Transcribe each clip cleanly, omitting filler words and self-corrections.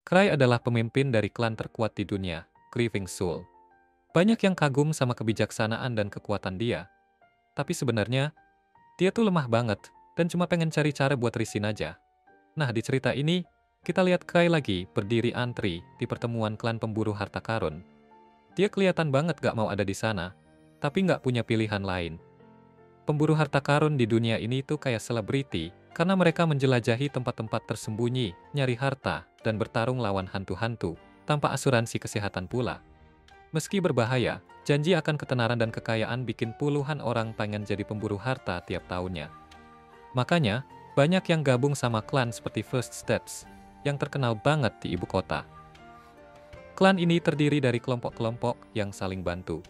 Cry adalah pemimpin dari klan terkuat di dunia, Grieving Soul. Banyak yang kagum sama kebijaksanaan dan kekuatan dia. Tapi sebenarnya, dia tuh lemah banget, dan cuma pengen cari cara buat risin aja. Nah, di cerita ini, kita lihat Cry lagi berdiri antri di pertemuan klan pemburu harta karun. Dia kelihatan banget gak mau ada di sana, tapi gak punya pilihan lain. Pemburu harta karun di dunia ini tuh kayak selebriti, karena mereka menjelajahi tempat-tempat tersembunyi, nyari harta, dan bertarung lawan hantu-hantu, tanpa asuransi kesehatan pula. Meski berbahaya, janji akan ketenaran dan kekayaan bikin puluhan orang pengen jadi pemburu harta tiap tahunnya. Makanya, banyak yang gabung sama klan seperti First Steps, yang terkenal banget di ibu kota. Klan ini terdiri dari kelompok-kelompok yang saling bantu.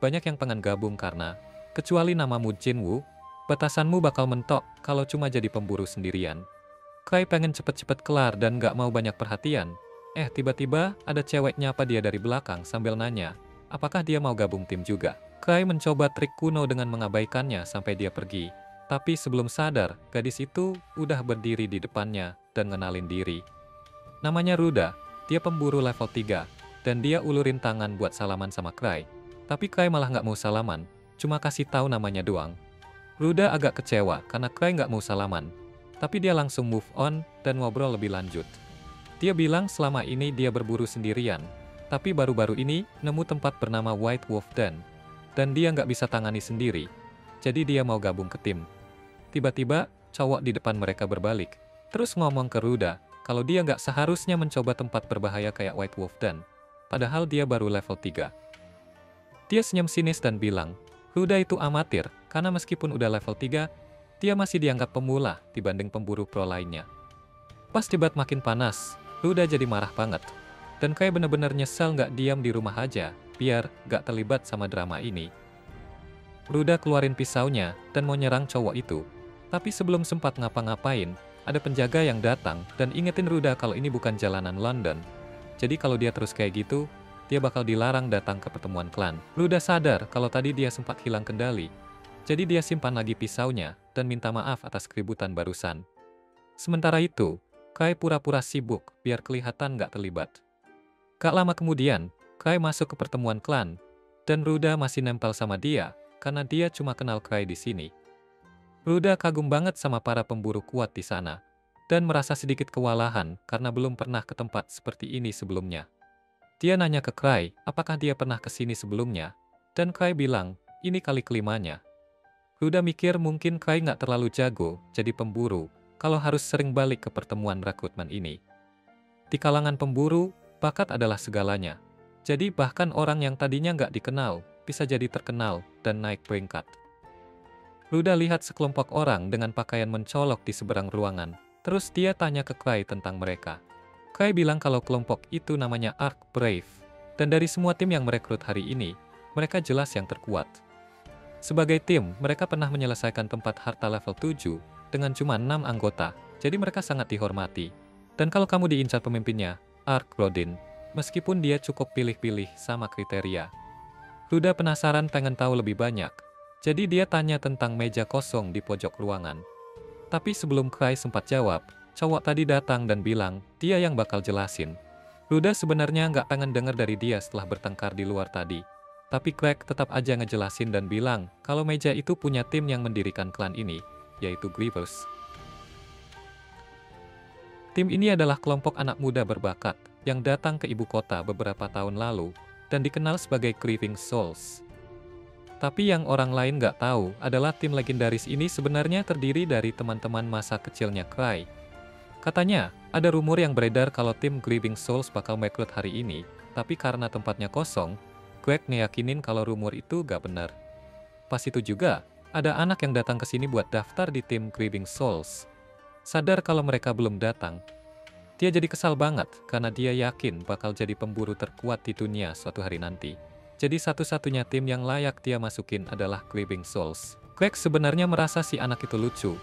Banyak yang pengen gabung karena, kecuali namamu Jinwoo, batasanmu bakal mentok kalau cuma jadi pemburu sendirian. Cry pengen cepet-cepet kelar dan gak mau banyak perhatian. Tiba-tiba ada cewek nyapa dia dari belakang sambil nanya, apakah dia mau gabung tim juga. Cry mencoba trik kuno dengan mengabaikannya sampai dia pergi. Tapi sebelum sadar, gadis itu udah berdiri di depannya dan ngenalin diri. Namanya Ruda, dia pemburu level 3, dan dia ulurin tangan buat salaman sama Cry. Tapi Cry malah gak mau salaman, cuma kasih tahu namanya doang. Ruda agak kecewa karena Cry gak mau salaman, tapi dia langsung move on dan ngobrol lebih lanjut. Dia bilang selama ini dia berburu sendirian, tapi baru-baru ini nemu tempat bernama White Wolf Den, dan dia nggak bisa tangani sendiri, jadi dia mau gabung ke tim. Tiba-tiba, cowok di depan mereka berbalik, terus ngomong ke Ruda, kalau dia nggak seharusnya mencoba tempat berbahaya kayak White Wolf Den, padahal dia baru level 3. Dia senyum sinis dan bilang, Ruda itu amatir, karena meskipun udah level 3, dia masih dianggap pemula dibanding pemburu pro lainnya. Pas debat makin panas, Ruda jadi marah banget. Dan kayak bener-bener nyesel nggak diam di rumah aja, biar nggak terlibat sama drama ini. Ruda keluarin pisaunya dan mau nyerang cowok itu. Tapi sebelum sempat ngapa-ngapain, ada penjaga yang datang dan ingetin Ruda kalau ini bukan jalanan London. Jadi kalau dia terus kayak gitu, dia bakal dilarang datang ke pertemuan klan. Ruda sadar kalau tadi dia sempat hilang kendali. Jadi dia simpan lagi pisaunya dan minta maaf atas keributan barusan. Sementara itu, Cry pura-pura sibuk biar kelihatan nggak terlibat. Gak lama kemudian, Cry masuk ke pertemuan klan, dan Ruda masih nempel sama dia, karena dia cuma kenal Cry di sini. Ruda kagum banget sama para pemburu kuat di sana, dan merasa sedikit kewalahan karena belum pernah ke tempat seperti ini sebelumnya. Dia nanya ke Cry, apakah dia pernah ke sini sebelumnya, dan Cry bilang, ini kali kelimanya. Ruda mikir mungkin Cry nggak terlalu jago jadi pemburu, kalau harus sering balik ke pertemuan rekrutmen ini. Di kalangan pemburu, bakat adalah segalanya. Jadi bahkan orang yang tadinya nggak dikenal, bisa jadi terkenal dan naik peringkat. Ruda lihat sekelompok orang dengan pakaian mencolok di seberang ruangan. Terus dia tanya ke Cry tentang mereka. Cry bilang kalau kelompok itu namanya Ark Brave. Dan dari semua tim yang merekrut hari ini, mereka jelas yang terkuat. Sebagai tim, mereka pernah menyelesaikan tempat harta level 7, dengan cuma 6 anggota, jadi mereka sangat dihormati. Dan kalau kamu diincar pemimpinnya, Ark Rodin, meskipun dia cukup pilih-pilih sama kriteria. Ruda penasaran pengen tahu lebih banyak, jadi dia tanya tentang meja kosong di pojok ruangan. Tapi sebelum Cry sempat jawab, cowok tadi datang dan bilang, dia yang bakal jelasin. Ruda sebenarnya nggak pengen denger dari dia setelah bertengkar di luar tadi. Tapi Craig tetap aja ngejelasin dan bilang, kalau meja itu punya tim yang mendirikan klan ini, yaitu Grievers. Tim ini adalah kelompok anak muda berbakat yang datang ke ibu kota beberapa tahun lalu dan dikenal sebagai Grieving Souls. Tapi yang orang lain nggak tahu adalah tim legendaris ini sebenarnya terdiri dari teman-teman masa kecilnya Cry. Katanya, ada rumor yang beredar kalau tim Grieving Souls bakal merekrut hari ini, tapi karena tempatnya kosong, Craig ngeyakinin kalau rumor itu gak benar. Pas itu juga, ada anak yang datang ke sini buat daftar di tim Grieving Souls. Sadar kalau mereka belum datang, dia jadi kesal banget karena dia yakin bakal jadi pemburu terkuat di dunia suatu hari nanti. Jadi satu-satunya tim yang layak dia masukin adalah Grieving Souls. Craig sebenarnya merasa si anak itu lucu.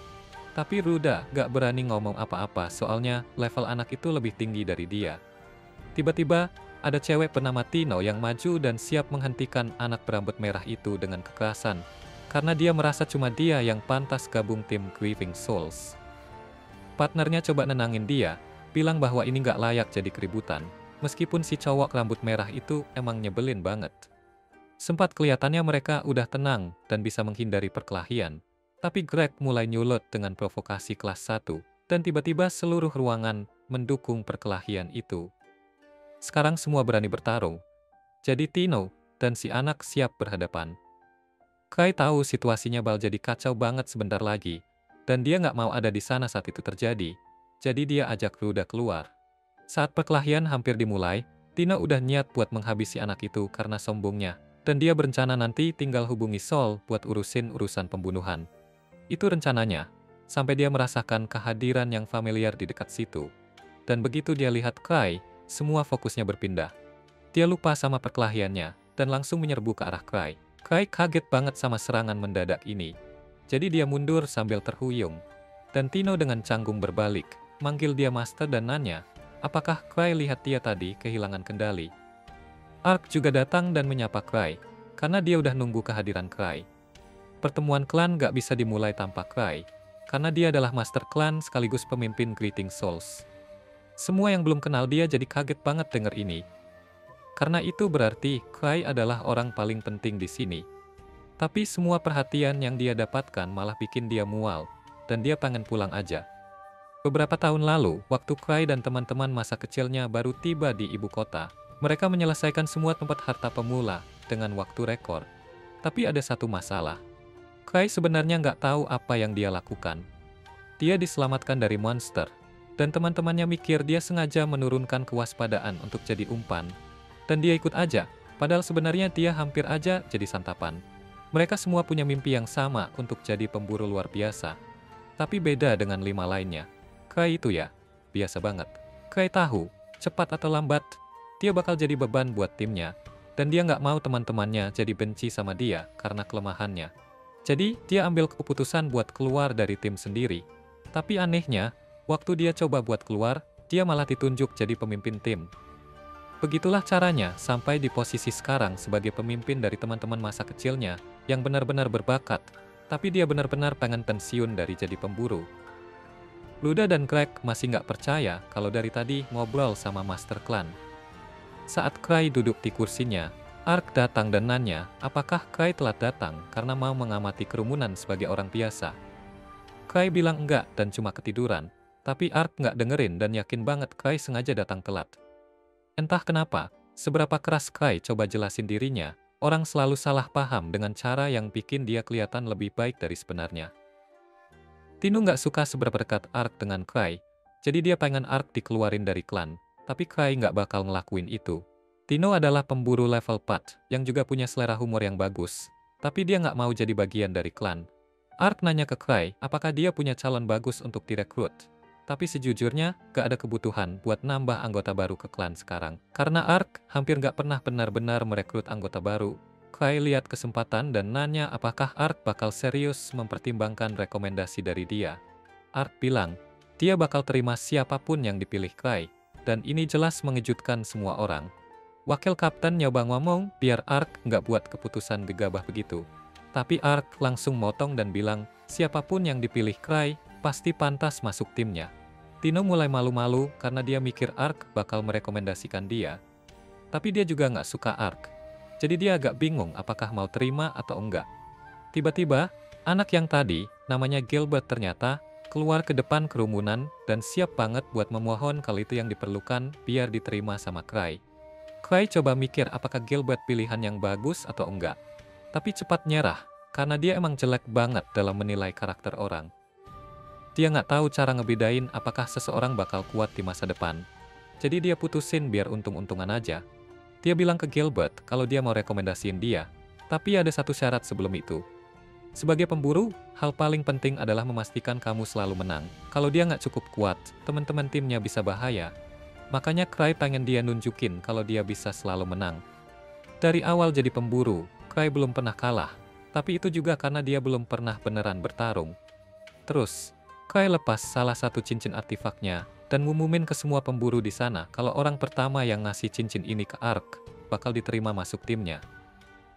Tapi Ruda gak berani ngomong apa-apa soalnya level anak itu lebih tinggi dari dia. Tiba-tiba, ada cewek bernama Tino yang maju dan siap menghentikan anak berambut merah itu dengan kekerasan. Karena dia merasa cuma dia yang pantas gabung tim Grieving Souls. Partnernya coba nenangin dia, bilang bahwa ini nggak layak jadi keributan, meskipun si cowok rambut merah itu emang nyebelin banget. Sempat kelihatannya mereka udah tenang dan bisa menghindari perkelahian, tapi Greg mulai nyulut dengan provokasi kelas 1, dan tiba-tiba seluruh ruangan mendukung perkelahian itu. Sekarang semua berani bertarung, jadi Tino dan si anak siap berhadapan. Kai tahu situasinya bakal jadi kacau banget sebentar lagi, dan dia nggak mau ada di sana saat itu terjadi, jadi dia ajak Ruda keluar. Saat perkelahian hampir dimulai, Tino udah niat buat menghabisi anak itu karena sombongnya, dan dia berencana nanti tinggal hubungi Sol buat urusin urusan pembunuhan. Itu rencananya, sampai dia merasakan kehadiran yang familiar di dekat situ. Dan begitu dia lihat Kai, semua fokusnya berpindah. Dia lupa sama perkelahiannya, dan langsung menyerbu ke arah Kai. Kai kaget banget sama serangan mendadak ini. Jadi dia mundur sambil terhuyung. Dan Tino dengan canggung berbalik, manggil dia Master dan nanya, apakah Kai lihat dia tadi kehilangan kendali. Ark juga datang dan menyapa Kai, karena dia udah nunggu kehadiran Kai. Pertemuan klan gak bisa dimulai tanpa Kai, karena dia adalah Master Klan sekaligus pemimpin Greeting Souls. Semua yang belum kenal dia jadi kaget banget denger ini. Karena itu berarti Kai adalah orang paling penting di sini. Tapi semua perhatian yang dia dapatkan malah bikin dia mual, dan dia pengen pulang aja. Beberapa tahun lalu, waktu Kai dan teman-teman masa kecilnya baru tiba di ibu kota, mereka menyelesaikan semua tempat harta pemula dengan waktu rekor. Tapi ada satu masalah. Kai sebenarnya nggak tahu apa yang dia lakukan. Dia diselamatkan dari monster, dan teman-temannya mikir dia sengaja menurunkan kewaspadaan untuk jadi umpan. Dan dia ikut aja, padahal sebenarnya dia hampir aja jadi santapan. Mereka semua punya mimpi yang sama untuk jadi pemburu luar biasa. Tapi beda dengan 5 lainnya. Kai itu ya, biasa banget. Kai tahu, cepat atau lambat, dia bakal jadi beban buat timnya. Dan dia nggak mau teman-temannya jadi benci sama dia karena kelemahannya. Jadi, dia ambil keputusan buat keluar dari tim sendiri. Tapi anehnya, waktu dia coba buat keluar, dia malah ditunjuk jadi pemimpin tim. Begitulah caranya sampai di posisi sekarang sebagai pemimpin dari teman-teman masa kecilnya yang benar-benar berbakat, tapi dia benar-benar pengen pensiun dari jadi pemburu. Luda dan Greg masih nggak percaya kalau dari tadi ngobrol sama Master Klan. Saat Kai duduk di kursinya, Ark datang dan nanya apakah Kai telat datang karena mau mengamati kerumunan sebagai orang biasa. Kai bilang enggak dan cuma ketiduran, tapi Ark nggak dengerin dan yakin banget Kai sengaja datang telat. Entah kenapa, seberapa keras Kai coba jelasin dirinya, orang selalu salah paham dengan cara yang bikin dia kelihatan lebih baik dari sebenarnya. Tino nggak suka seberapa dekat Ark dengan Kai, jadi dia pengen Ark dikeluarin dari klan, tapi Kai nggak bakal ngelakuin itu. Tino adalah pemburu level 4, yang juga punya selera humor yang bagus, tapi dia nggak mau jadi bagian dari klan. Ark nanya ke Kai, apakah dia punya calon bagus untuk direkrut. Tapi sejujurnya, gak ada kebutuhan buat nambah anggota baru ke klan sekarang. Karena Ark hampir gak pernah benar-benar merekrut anggota baru. Kai lihat kesempatan dan nanya apakah Ark bakal serius mempertimbangkan rekomendasi dari dia. Ark bilang, dia bakal terima siapapun yang dipilih Kai. Dan ini jelas mengejutkan semua orang. Wakil kapten nyoba ngomong biar Ark gak buat keputusan gegabah begitu. Tapi Ark langsung motong dan bilang, siapapun yang dipilih Kai pasti pantas masuk timnya. Tino mulai malu-malu karena dia mikir Ark bakal merekomendasikan dia. Tapi dia juga nggak suka Ark. Jadi dia agak bingung apakah mau terima atau enggak. Tiba-tiba, anak yang tadi, namanya Gilbert ternyata, keluar ke depan kerumunan dan siap banget buat memohon kalau itu yang diperlukan biar diterima sama Kai. Kai coba mikir apakah Gilbert pilihan yang bagus atau enggak. Tapi cepat nyerah, karena dia emang jelek banget dalam menilai karakter orang. Dia nggak tahu cara ngebedain apakah seseorang bakal kuat di masa depan. Jadi dia putusin biar untung-untungan aja. Dia bilang ke Gilbert kalau dia mau rekomendasiin dia. Tapi ada satu syarat sebelum itu. Sebagai pemburu, hal paling penting adalah memastikan kamu selalu menang. Kalau dia nggak cukup kuat, teman-teman timnya bisa bahaya. Makanya Kai pengen dia nunjukin kalau dia bisa selalu menang. Dari awal jadi pemburu, Kai belum pernah kalah. Tapi itu juga karena dia belum pernah beneran bertarung. Terus, Kai lepas salah satu cincin artifaknya dan ngumumin ke semua pemburu di sana kalau orang pertama yang ngasih cincin ini ke Ark bakal diterima masuk timnya.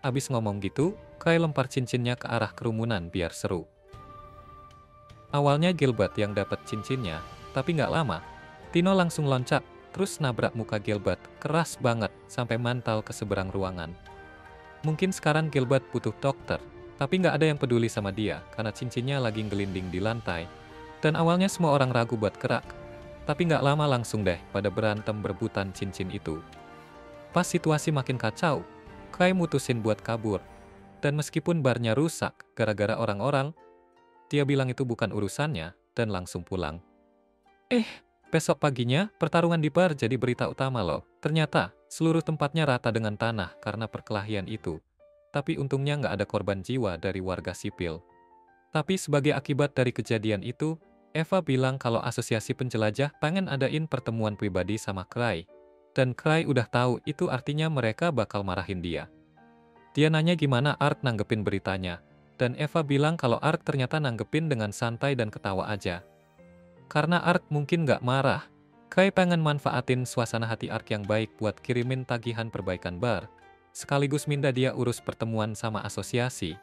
Abis ngomong gitu, Kai lempar cincinnya ke arah kerumunan biar seru. Awalnya Gilbert yang dapat cincinnya, tapi nggak lama, Tino langsung loncat, terus nabrak muka Gilbert, keras banget, sampai mantal ke seberang ruangan. Mungkin sekarang Gilbert butuh dokter, tapi nggak ada yang peduli sama dia, karena cincinnya lagi ngelinding di lantai. Dan awalnya semua orang ragu buat gerak, tapi nggak lama langsung deh pada berantem berebutan cincin itu. Pas situasi makin kacau, Cray mutusin buat kabur. Dan meskipun barnya rusak gara-gara orang-orang, dia bilang itu bukan urusannya, dan langsung pulang. Besok paginya, pertarungan di bar jadi berita utama loh. Ternyata, seluruh tempatnya rata dengan tanah karena perkelahian itu. Tapi untungnya nggak ada korban jiwa dari warga sipil. Tapi sebagai akibat dari kejadian itu, Eva bilang kalau asosiasi penjelajah pengen adain pertemuan pribadi sama Cray. Dan Cray udah tahu itu artinya mereka bakal marahin dia. Dia nanya gimana Ark nanggepin beritanya. Dan Eva bilang kalau Ark ternyata nanggepin dengan santai dan ketawa aja. Karena Ark mungkin nggak marah, Cray pengen manfaatin suasana hati Ark yang baik buat kirimin tagihan perbaikan bar, sekaligus minta dia urus pertemuan sama asosiasi.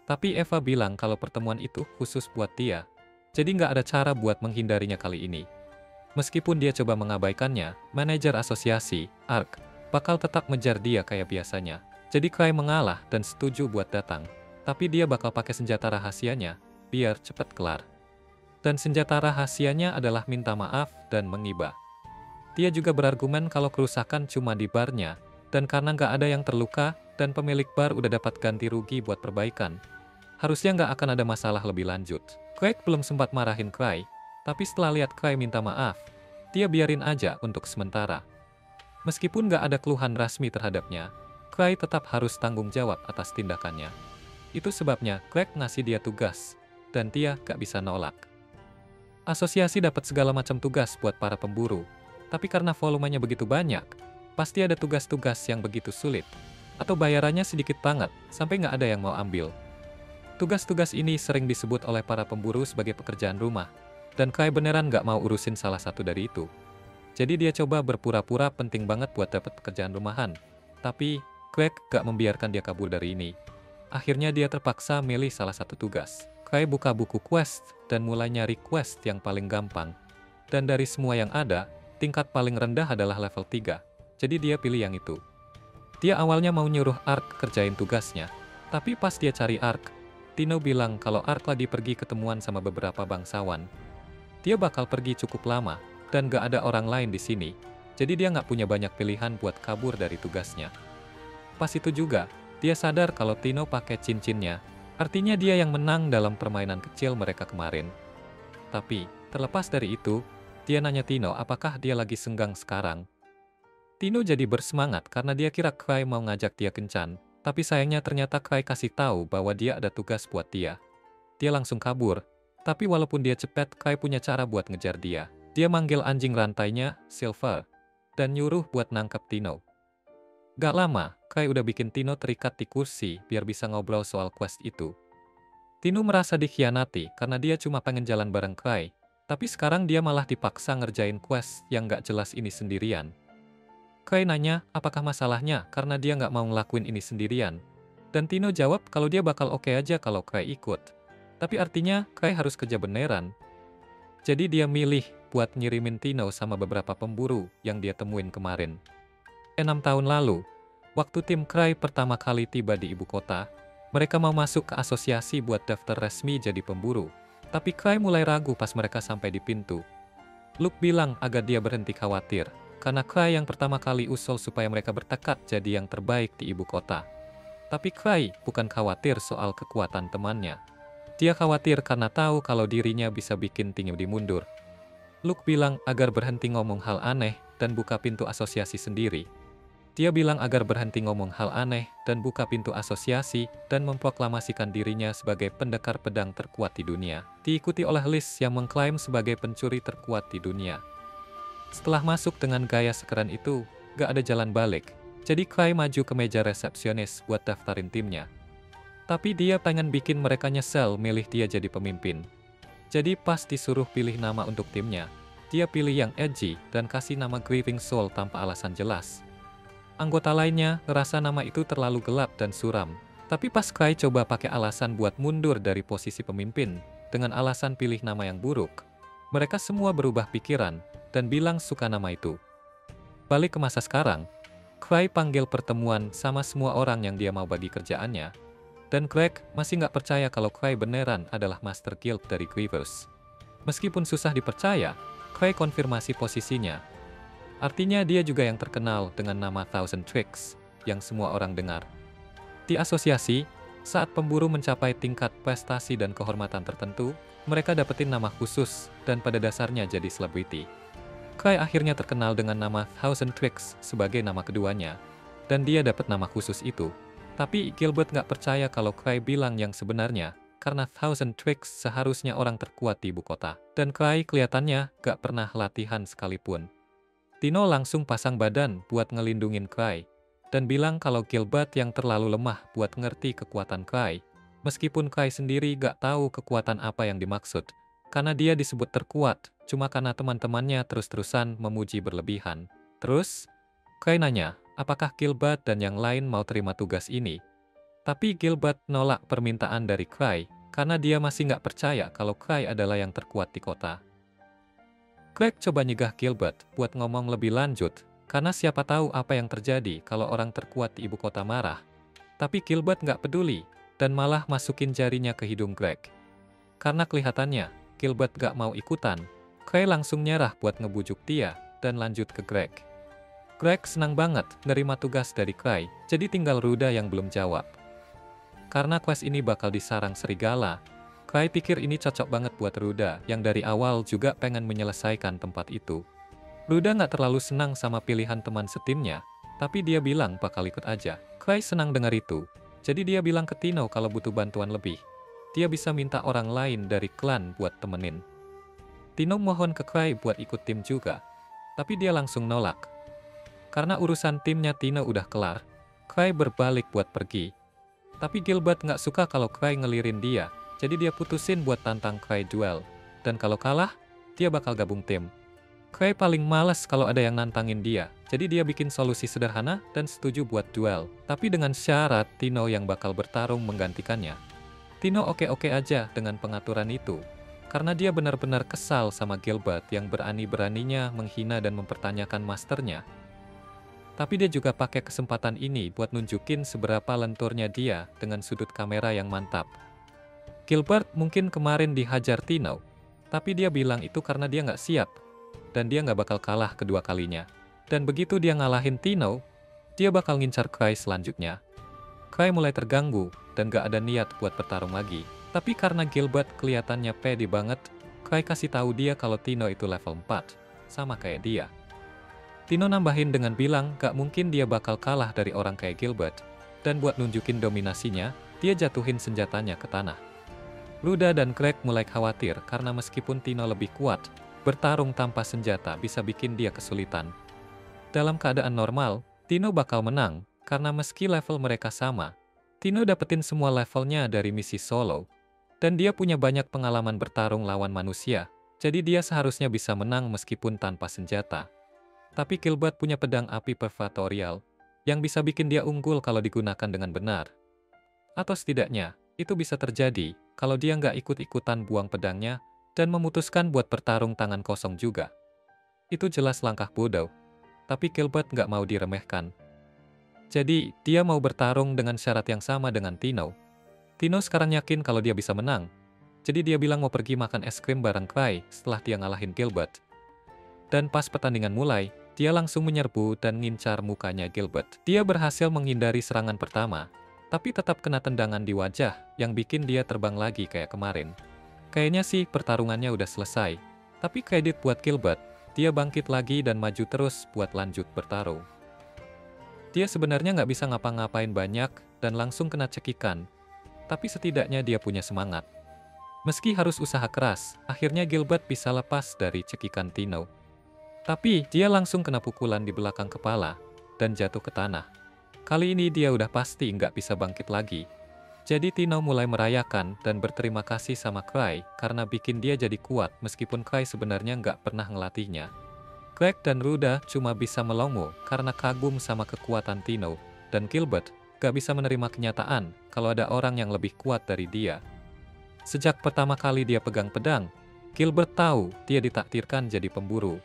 Tapi Eva bilang kalau pertemuan itu khusus buat dia, jadi nggak ada cara buat menghindarinya kali ini. Meskipun dia coba mengabaikannya, manajer asosiasi, Ark, bakal tetap ngejar dia kayak biasanya. Jadi Cray mengalah dan setuju buat datang, tapi dia bakal pakai senjata rahasianya, biar cepet kelar. Dan senjata rahasianya adalah minta maaf dan mengibah. Dia juga berargumen kalau kerusakan cuma di barnya, dan karena nggak ada yang terluka, dan pemilik bar udah dapat ganti rugi buat perbaikan, harusnya nggak akan ada masalah lebih lanjut. Craig belum sempat marahin Cray, tapi setelah lihat Cray minta maaf, dia biarin aja untuk sementara. Meskipun nggak ada keluhan rasmi terhadapnya, Cray tetap harus tanggung jawab atas tindakannya. Itu sebabnya Craig ngasih dia tugas, dan dia nggak bisa nolak. Asosiasi dapat segala macam tugas buat para pemburu, tapi karena volumenya begitu banyak, pasti ada tugas-tugas yang begitu sulit, atau bayarannya sedikit banget, sampai nggak ada yang mau ambil. Tugas-tugas ini sering disebut oleh para pemburu sebagai pekerjaan rumah, dan Cray beneran nggak mau urusin salah satu dari itu. Jadi dia coba berpura-pura penting banget buat dapat pekerjaan rumahan, tapi Craig nggak membiarkan dia kabur dari ini. Akhirnya dia terpaksa milih salah satu tugas. Cray buka buku quest dan mulai nyari quest yang paling gampang. Dan dari semua yang ada, tingkat paling rendah adalah level 3. Jadi dia pilih yang itu. Dia awalnya mau nyuruh Ark kerjain tugasnya. Tapi pas dia cari Ark, Tino bilang kalau Ark lagi pergi ketemuan sama beberapa bangsawan. Dia bakal pergi cukup lama, dan gak ada orang lain di sini. Jadi dia gak punya banyak pilihan buat kabur dari tugasnya. Pas itu juga, dia sadar kalau Tino pakai cincinnya. Artinya dia yang menang dalam permainan kecil mereka kemarin. Tapi, terlepas dari itu, dia nanya Tino apakah dia lagi senggang sekarang. Tino jadi bersemangat karena dia kira Cray mau ngajak dia kencan, tapi sayangnya ternyata Cray kasih tahu bahwa dia ada tugas buat dia. Dia langsung kabur, tapi walaupun dia cepet, Cray punya cara buat ngejar dia. Dia manggil anjing rantainya, Silver, dan nyuruh buat nangkep Tino. Gak lama, Cray udah bikin Tino terikat di kursi biar bisa ngobrol soal quest itu. Tino merasa dikhianati karena dia cuma pengen jalan bareng Cray, tapi sekarang dia malah dipaksa ngerjain quest yang gak jelas ini sendirian. Cray nanya apakah masalahnya karena dia gak mau ngelakuin ini sendirian. Dan Tino jawab kalau dia bakal oke aja kalau Cray ikut. Tapi artinya Cray harus kerja beneran. Jadi dia milih buat ngirimin Tino sama beberapa pemburu yang dia temuin kemarin. 6 tahun lalu, waktu tim Cray pertama kali tiba di ibu kota, mereka mau masuk ke asosiasi buat daftar resmi jadi pemburu. Tapi Cray mulai ragu pas mereka sampai di pintu. Luke bilang agar dia berhenti khawatir, karena Cray yang pertama kali usul supaya mereka bertekad jadi yang terbaik di ibu kota. Tapi Cray bukan khawatir soal kekuatan temannya. Dia khawatir karena tahu kalau dirinya bisa bikin tim dimundur. Luke bilang agar berhenti ngomong hal aneh dan buka pintu asosiasi sendiri. Dia bilang agar berhenti ngomong hal aneh dan buka pintu asosiasi dan memproklamasikan dirinya sebagai pendekar pedang terkuat di dunia, diikuti oleh Liz yang mengklaim sebagai pencuri terkuat di dunia. Setelah masuk dengan gaya sekeren itu, gak ada jalan balik. Jadi Cray maju ke meja resepsionis buat daftarin timnya. Tapi dia pengen bikin mereka nyesel milih dia jadi pemimpin. Jadi pas disuruh pilih nama untuk timnya, dia pilih yang edgy dan kasih nama Grieving Soul tanpa alasan jelas. Anggota lainnya ngerasa nama itu terlalu gelap dan suram. Tapi pas Cray coba pakai alasan buat mundur dari posisi pemimpin, dengan alasan pilih nama yang buruk, mereka semua berubah pikiran, dan bilang suka nama itu. Balik ke masa sekarang, Cray panggil pertemuan sama semua orang yang dia mau bagi kerjaannya, dan Craig masih nggak percaya kalau Cray beneran adalah Master Guild dari Grievous. Meskipun susah dipercaya, Cray konfirmasi posisinya. Artinya dia juga yang terkenal dengan nama Thousand Tricks, yang semua orang dengar. Di asosiasi, saat pemburu mencapai tingkat prestasi dan kehormatan tertentu, mereka dapetin nama khusus dan pada dasarnya jadi selebriti. Cray akhirnya terkenal dengan nama Thousand Tricks sebagai nama keduanya, dan dia dapat nama khusus itu. Tapi Gilbert nggak percaya kalau Cray bilang yang sebenarnya, karena Thousand Tricks seharusnya orang terkuat di ibu kota. Dan Cray kelihatannya nggak pernah latihan sekalipun. Tino langsung pasang badan buat ngelindungin Cray, dan bilang kalau Gilbert yang terlalu lemah buat ngerti kekuatan Cray, meskipun Cray sendiri gak tahu kekuatan apa yang dimaksud, karena dia disebut terkuat, cuma karena teman-temannya terus-terusan memuji berlebihan. Terus, Cray nanya, apakah Gilbert dan yang lain mau terima tugas ini? Tapi Gilbert nolak permintaan dari Cray, karena dia masih gak percaya kalau Cray adalah yang terkuat di kota. Craig coba nyegah Gilbert buat ngomong lebih lanjut, karena siapa tahu apa yang terjadi kalau orang terkuat di ibu kota marah. Tapi Gilbert nggak peduli, dan malah masukin jarinya ke hidung Greg. Karena kelihatannya, Gilbert nggak mau ikutan, Cray langsung nyerah buat ngebujuk dia, dan lanjut ke Greg. Greg senang banget nerima tugas dari Cray, jadi tinggal Ruda yang belum jawab. Karena quest ini bakal disarang serigala, Cray pikir ini cocok banget buat Ruda, yang dari awal juga pengen menyelesaikan tempat itu. Ruda nggak terlalu senang sama pilihan teman setimnya, tapi dia bilang bakal ikut aja. Cray senang dengar itu, jadi dia bilang ke Tino kalau butuh bantuan lebih. Dia bisa minta orang lain dari klan buat temenin. Tino mohon ke Cray buat ikut tim juga, tapi dia langsung nolak. Karena urusan timnya Tino udah kelar, Cray berbalik buat pergi. Tapi Gilbert nggak suka kalau Cray ngelirin dia, jadi dia putusin buat tantang Cray duel. Dan kalau kalah, dia bakal gabung tim. Cray paling males kalau ada yang nantangin dia, jadi dia bikin solusi sederhana dan setuju buat duel. Tapi dengan syarat Tino yang bakal bertarung menggantikannya. Tino oke-oke aja dengan pengaturan itu, karena dia benar-benar kesal sama Gilbert yang berani-beraninya menghina dan mempertanyakan masternya. Tapi dia juga pakai kesempatan ini buat nunjukin seberapa lenturnya dia dengan sudut kamera yang mantap. Gilbert mungkin kemarin dihajar Tino, tapi dia bilang itu karena dia nggak siap. Dan dia nggak bakal kalah kedua kalinya. Dan begitu dia ngalahin Tino, dia bakal ngincar Cray selanjutnya. Cray mulai terganggu, dan gak ada niat buat bertarung lagi. Tapi karena Gilbert kelihatannya pede banget, Cray kasih tahu dia kalau Tino itu level 4, sama kayak dia. Tino nambahin dengan bilang gak mungkin dia bakal kalah dari orang kayak Gilbert, dan buat nunjukin dominasinya, dia jatuhin senjatanya ke tanah. Ruda dan Craig mulai khawatir karena meskipun Tino lebih kuat, bertarung tanpa senjata bisa bikin dia kesulitan. Dalam keadaan normal, Tino bakal menang, karena meski level mereka sama, Tino dapetin semua levelnya dari misi solo, dan dia punya banyak pengalaman bertarung lawan manusia, jadi dia seharusnya bisa menang meskipun tanpa senjata. Tapi Gilbert punya pedang api pervatorial, yang bisa bikin dia unggul kalau digunakan dengan benar. Atau setidaknya, itu bisa terjadi kalau dia nggak ikut-ikutan buang pedangnya, dan memutuskan buat bertarung tangan kosong juga. Itu jelas langkah bodoh, tapi Gilbert nggak mau diremehkan. Jadi, dia mau bertarung dengan syarat yang sama dengan Tino. Tino sekarang yakin kalau dia bisa menang, jadi dia bilang mau pergi makan es krim bareng Cray setelah dia ngalahin Gilbert. Dan pas pertandingan mulai, dia langsung menyerbu dan ngincar mukanya Gilbert. Dia berhasil menghindari serangan pertama, tapi tetap kena tendangan di wajah yang bikin dia terbang lagi kayak kemarin. Kayaknya sih pertarungannya udah selesai, tapi kredit buat Gilbert, dia bangkit lagi dan maju terus buat lanjut bertarung. Dia sebenarnya nggak bisa ngapa-ngapain banyak dan langsung kena cekikan, tapi setidaknya dia punya semangat. Meski harus usaha keras, akhirnya Gilbert bisa lepas dari cekikan Tino. Tapi dia langsung kena pukulan di belakang kepala dan jatuh ke tanah. Kali ini dia udah pasti nggak bisa bangkit lagi. Jadi Tino mulai merayakan dan berterima kasih sama Cray karena bikin dia jadi kuat meskipun Cray sebenarnya nggak pernah ngelatihnya. Craig dan Ruda cuma bisa melongo karena kagum sama kekuatan Tino, dan Gilbert gak bisa menerima kenyataan kalau ada orang yang lebih kuat dari dia. Sejak pertama kali dia pegang pedang, Gilbert tahu dia ditakdirkan jadi pemburu.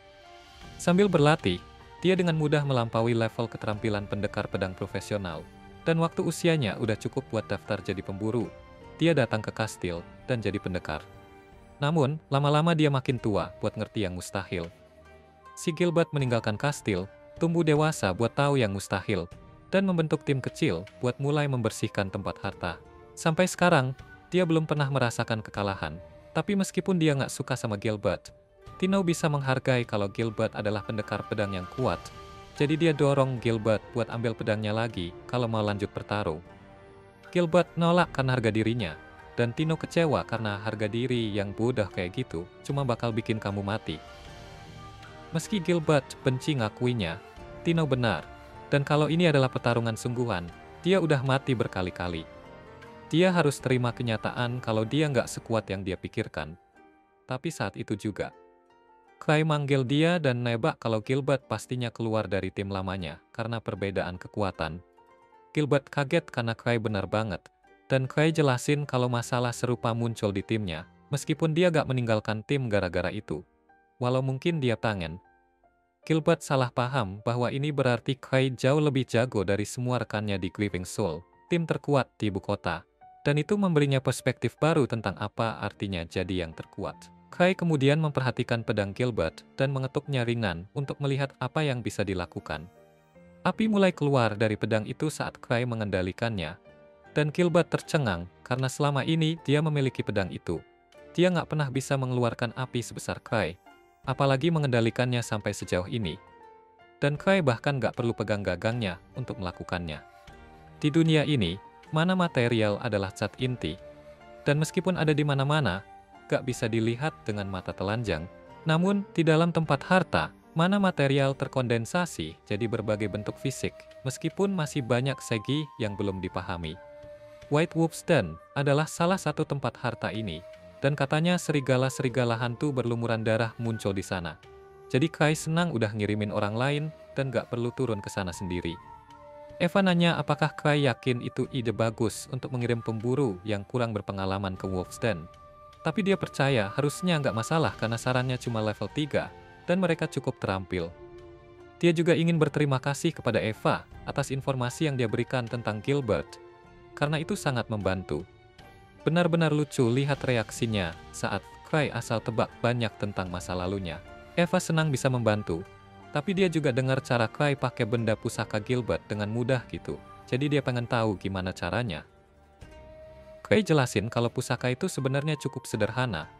Sambil berlatih, dia dengan mudah melampaui level keterampilan pendekar pedang profesional. Dan waktu usianya udah cukup buat daftar jadi pemburu, dia datang ke kastil dan jadi pendekar. Namun, lama-lama dia makin tua buat ngerti yang mustahil. Si Gilbert meninggalkan kastil, tumbuh dewasa buat tahu yang mustahil, dan membentuk tim kecil buat mulai membersihkan tempat harta. Sampai sekarang, dia belum pernah merasakan kekalahan. Tapi meskipun dia nggak suka sama Gilbert, Tino bisa menghargai kalau Gilbert adalah pendekar pedang yang kuat. Jadi dia dorong Gilbert buat ambil pedangnya lagi kalau mau lanjut bertarung. Gilbert nolak karena harga dirinya, dan Tino kecewa karena harga diri yang bodoh kayak gitu cuma bakal bikin kamu mati. Meski Gilbert benci ngakuinya, Tino benar. Dan kalau ini adalah pertarungan sungguhan, dia udah mati berkali-kali. Dia harus terima kenyataan kalau dia nggak sekuat yang dia pikirkan. Tapi saat itu juga, Clay manggil dia dan nebak kalau Gilbert pastinya keluar dari tim lamanya karena perbedaan kekuatan. Gilbert kaget karena Clay benar banget. Dan Clay jelasin kalau masalah serupa muncul di timnya, meskipun dia gak meninggalkan tim gara-gara itu. Walau mungkin dia pengen. Gilbert salah paham bahwa ini berarti Clay jauh lebih jago dari semua rekannya di Grieving Soul, tim terkuat di ibu kota. Dan itu memberinya perspektif baru tentang apa artinya jadi yang terkuat. Clay kemudian memperhatikan pedang Gilbert dan mengetuknya ringan untuk melihat apa yang bisa dilakukan. Api mulai keluar dari pedang itu saat Clay mengendalikannya. Dan Gilbert tercengang karena selama ini dia memiliki pedang itu. Dia nggak pernah bisa mengeluarkan api sebesar Clay, apalagi mengendalikannya sampai sejauh ini. Dan Clay bahkan nggak perlu pegang gagangnya untuk melakukannya. Di dunia ini, mana material adalah zat inti. Dan meskipun ada di mana-mana, nggak bisa dilihat dengan mata telanjang. Namun, di dalam tempat harta, mana material terkondensasi jadi berbagai bentuk fisik, meskipun masih banyak segi yang belum dipahami. White Wolf's Den adalah salah satu tempat harta ini, dan katanya serigala-serigala hantu berlumuran darah muncul di sana. Jadi Kai senang udah ngirimin orang lain dan gak perlu turun ke sana sendiri. Eva nanya apakah Kai yakin itu ide bagus untuk mengirim pemburu yang kurang berpengalaman ke Wolf's Den. Tapi dia percaya harusnya nggak masalah karena sarannya cuma level 3 dan mereka cukup terampil. Dia juga ingin berterima kasih kepada Eva atas informasi yang dia berikan tentang Gilbert. Karena itu sangat membantu. Benar-benar lucu lihat reaksinya saat Clay asal tebak banyak tentang masa lalunya. Eva senang bisa membantu, tapi dia juga dengar cara Clay pakai benda pusaka Gilbert dengan mudah gitu. Jadi dia pengen tahu gimana caranya. Clay jelasin kalau pusaka itu sebenarnya cukup sederhana.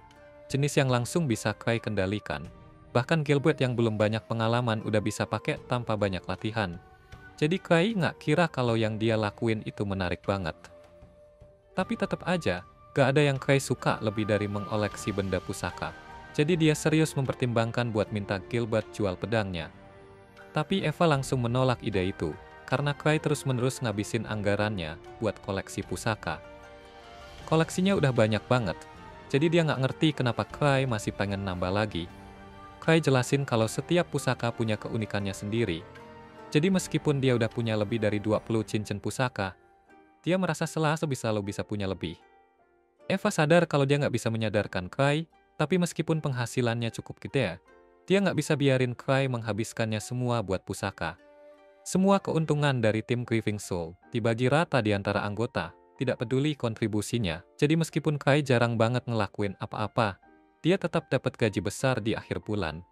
Jenis yang langsung bisa Clay kendalikan. Bahkan Gilbert yang belum banyak pengalaman udah bisa pakai tanpa banyak latihan. Jadi Clay nggak kira kalau yang dia lakuin itu menarik banget. Tapi tetap aja, gak ada yang Clay suka lebih dari mengoleksi benda pusaka. Jadi dia serius mempertimbangkan buat minta Gilbert jual pedangnya. Tapi Eva langsung menolak ide itu, karena Clay terus-menerus ngabisin anggarannya buat koleksi pusaka. Koleksinya udah banyak banget, jadi dia nggak ngerti kenapa Clay masih pengen nambah lagi. Clay jelasin kalau setiap pusaka punya keunikannya sendiri. Jadi meskipun dia udah punya lebih dari 20 cincin pusaka, dia merasa selalu bisa punya lebih. Eva sadar kalau dia nggak bisa menyadarkan Clay, tapi meskipun penghasilannya cukup gede, dia nggak bisa biarin Clay menghabiskannya semua buat pusaka. Semua keuntungan dari tim Grieving Soul dibagi rata di antara anggota, tidak peduli kontribusinya. Jadi meskipun Clay jarang banget ngelakuin apa-apa, dia tetap dapat gaji besar di akhir bulan.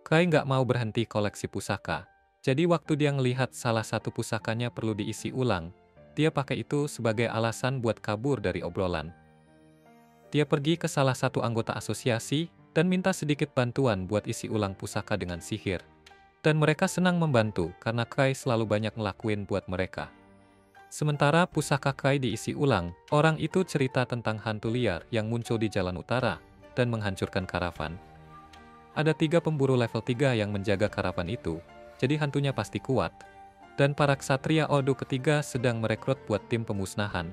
Clay nggak mau berhenti koleksi pusaka. Jadi waktu dia ngelihat salah satu pusakanya perlu diisi ulang, dia pakai itu sebagai alasan buat kabur dari obrolan. Dia pergi ke salah satu anggota asosiasi dan minta sedikit bantuan buat isi ulang pusaka dengan sihir. Dan mereka senang membantu karena Clay selalu banyak ngelakuin buat mereka. Sementara pusaka Clay diisi ulang, orang itu cerita tentang hantu liar yang muncul di jalan utara dan menghancurkan karavan. Ada 3 pemburu level 3 yang menjaga karavan itu, jadi hantunya pasti kuat. Dan para ksatria Odo ketiga sedang merekrut buat tim pemusnahan.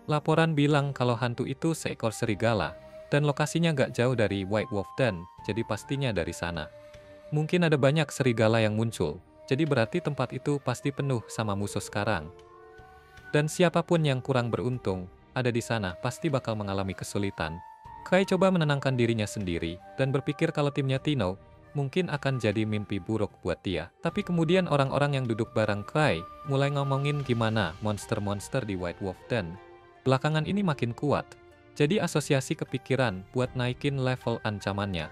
Laporan bilang kalau hantu itu seekor serigala, dan lokasinya nggak jauh dari White Wolf Den, jadi pastinya dari sana. Mungkin ada banyak serigala yang muncul, jadi berarti tempat itu pasti penuh sama musuh sekarang. Dan siapapun yang kurang beruntung, ada di sana pasti bakal mengalami kesulitan. Clay coba menenangkan dirinya sendiri, dan berpikir kalau timnya Tino mungkin akan jadi mimpi buruk buat dia. Tapi kemudian orang-orang yang duduk bareng Clay mulai ngomongin gimana monster-monster di White Wolf Den belakangan ini makin kuat. Jadi asosiasi kepikiran buat naikin level ancamannya.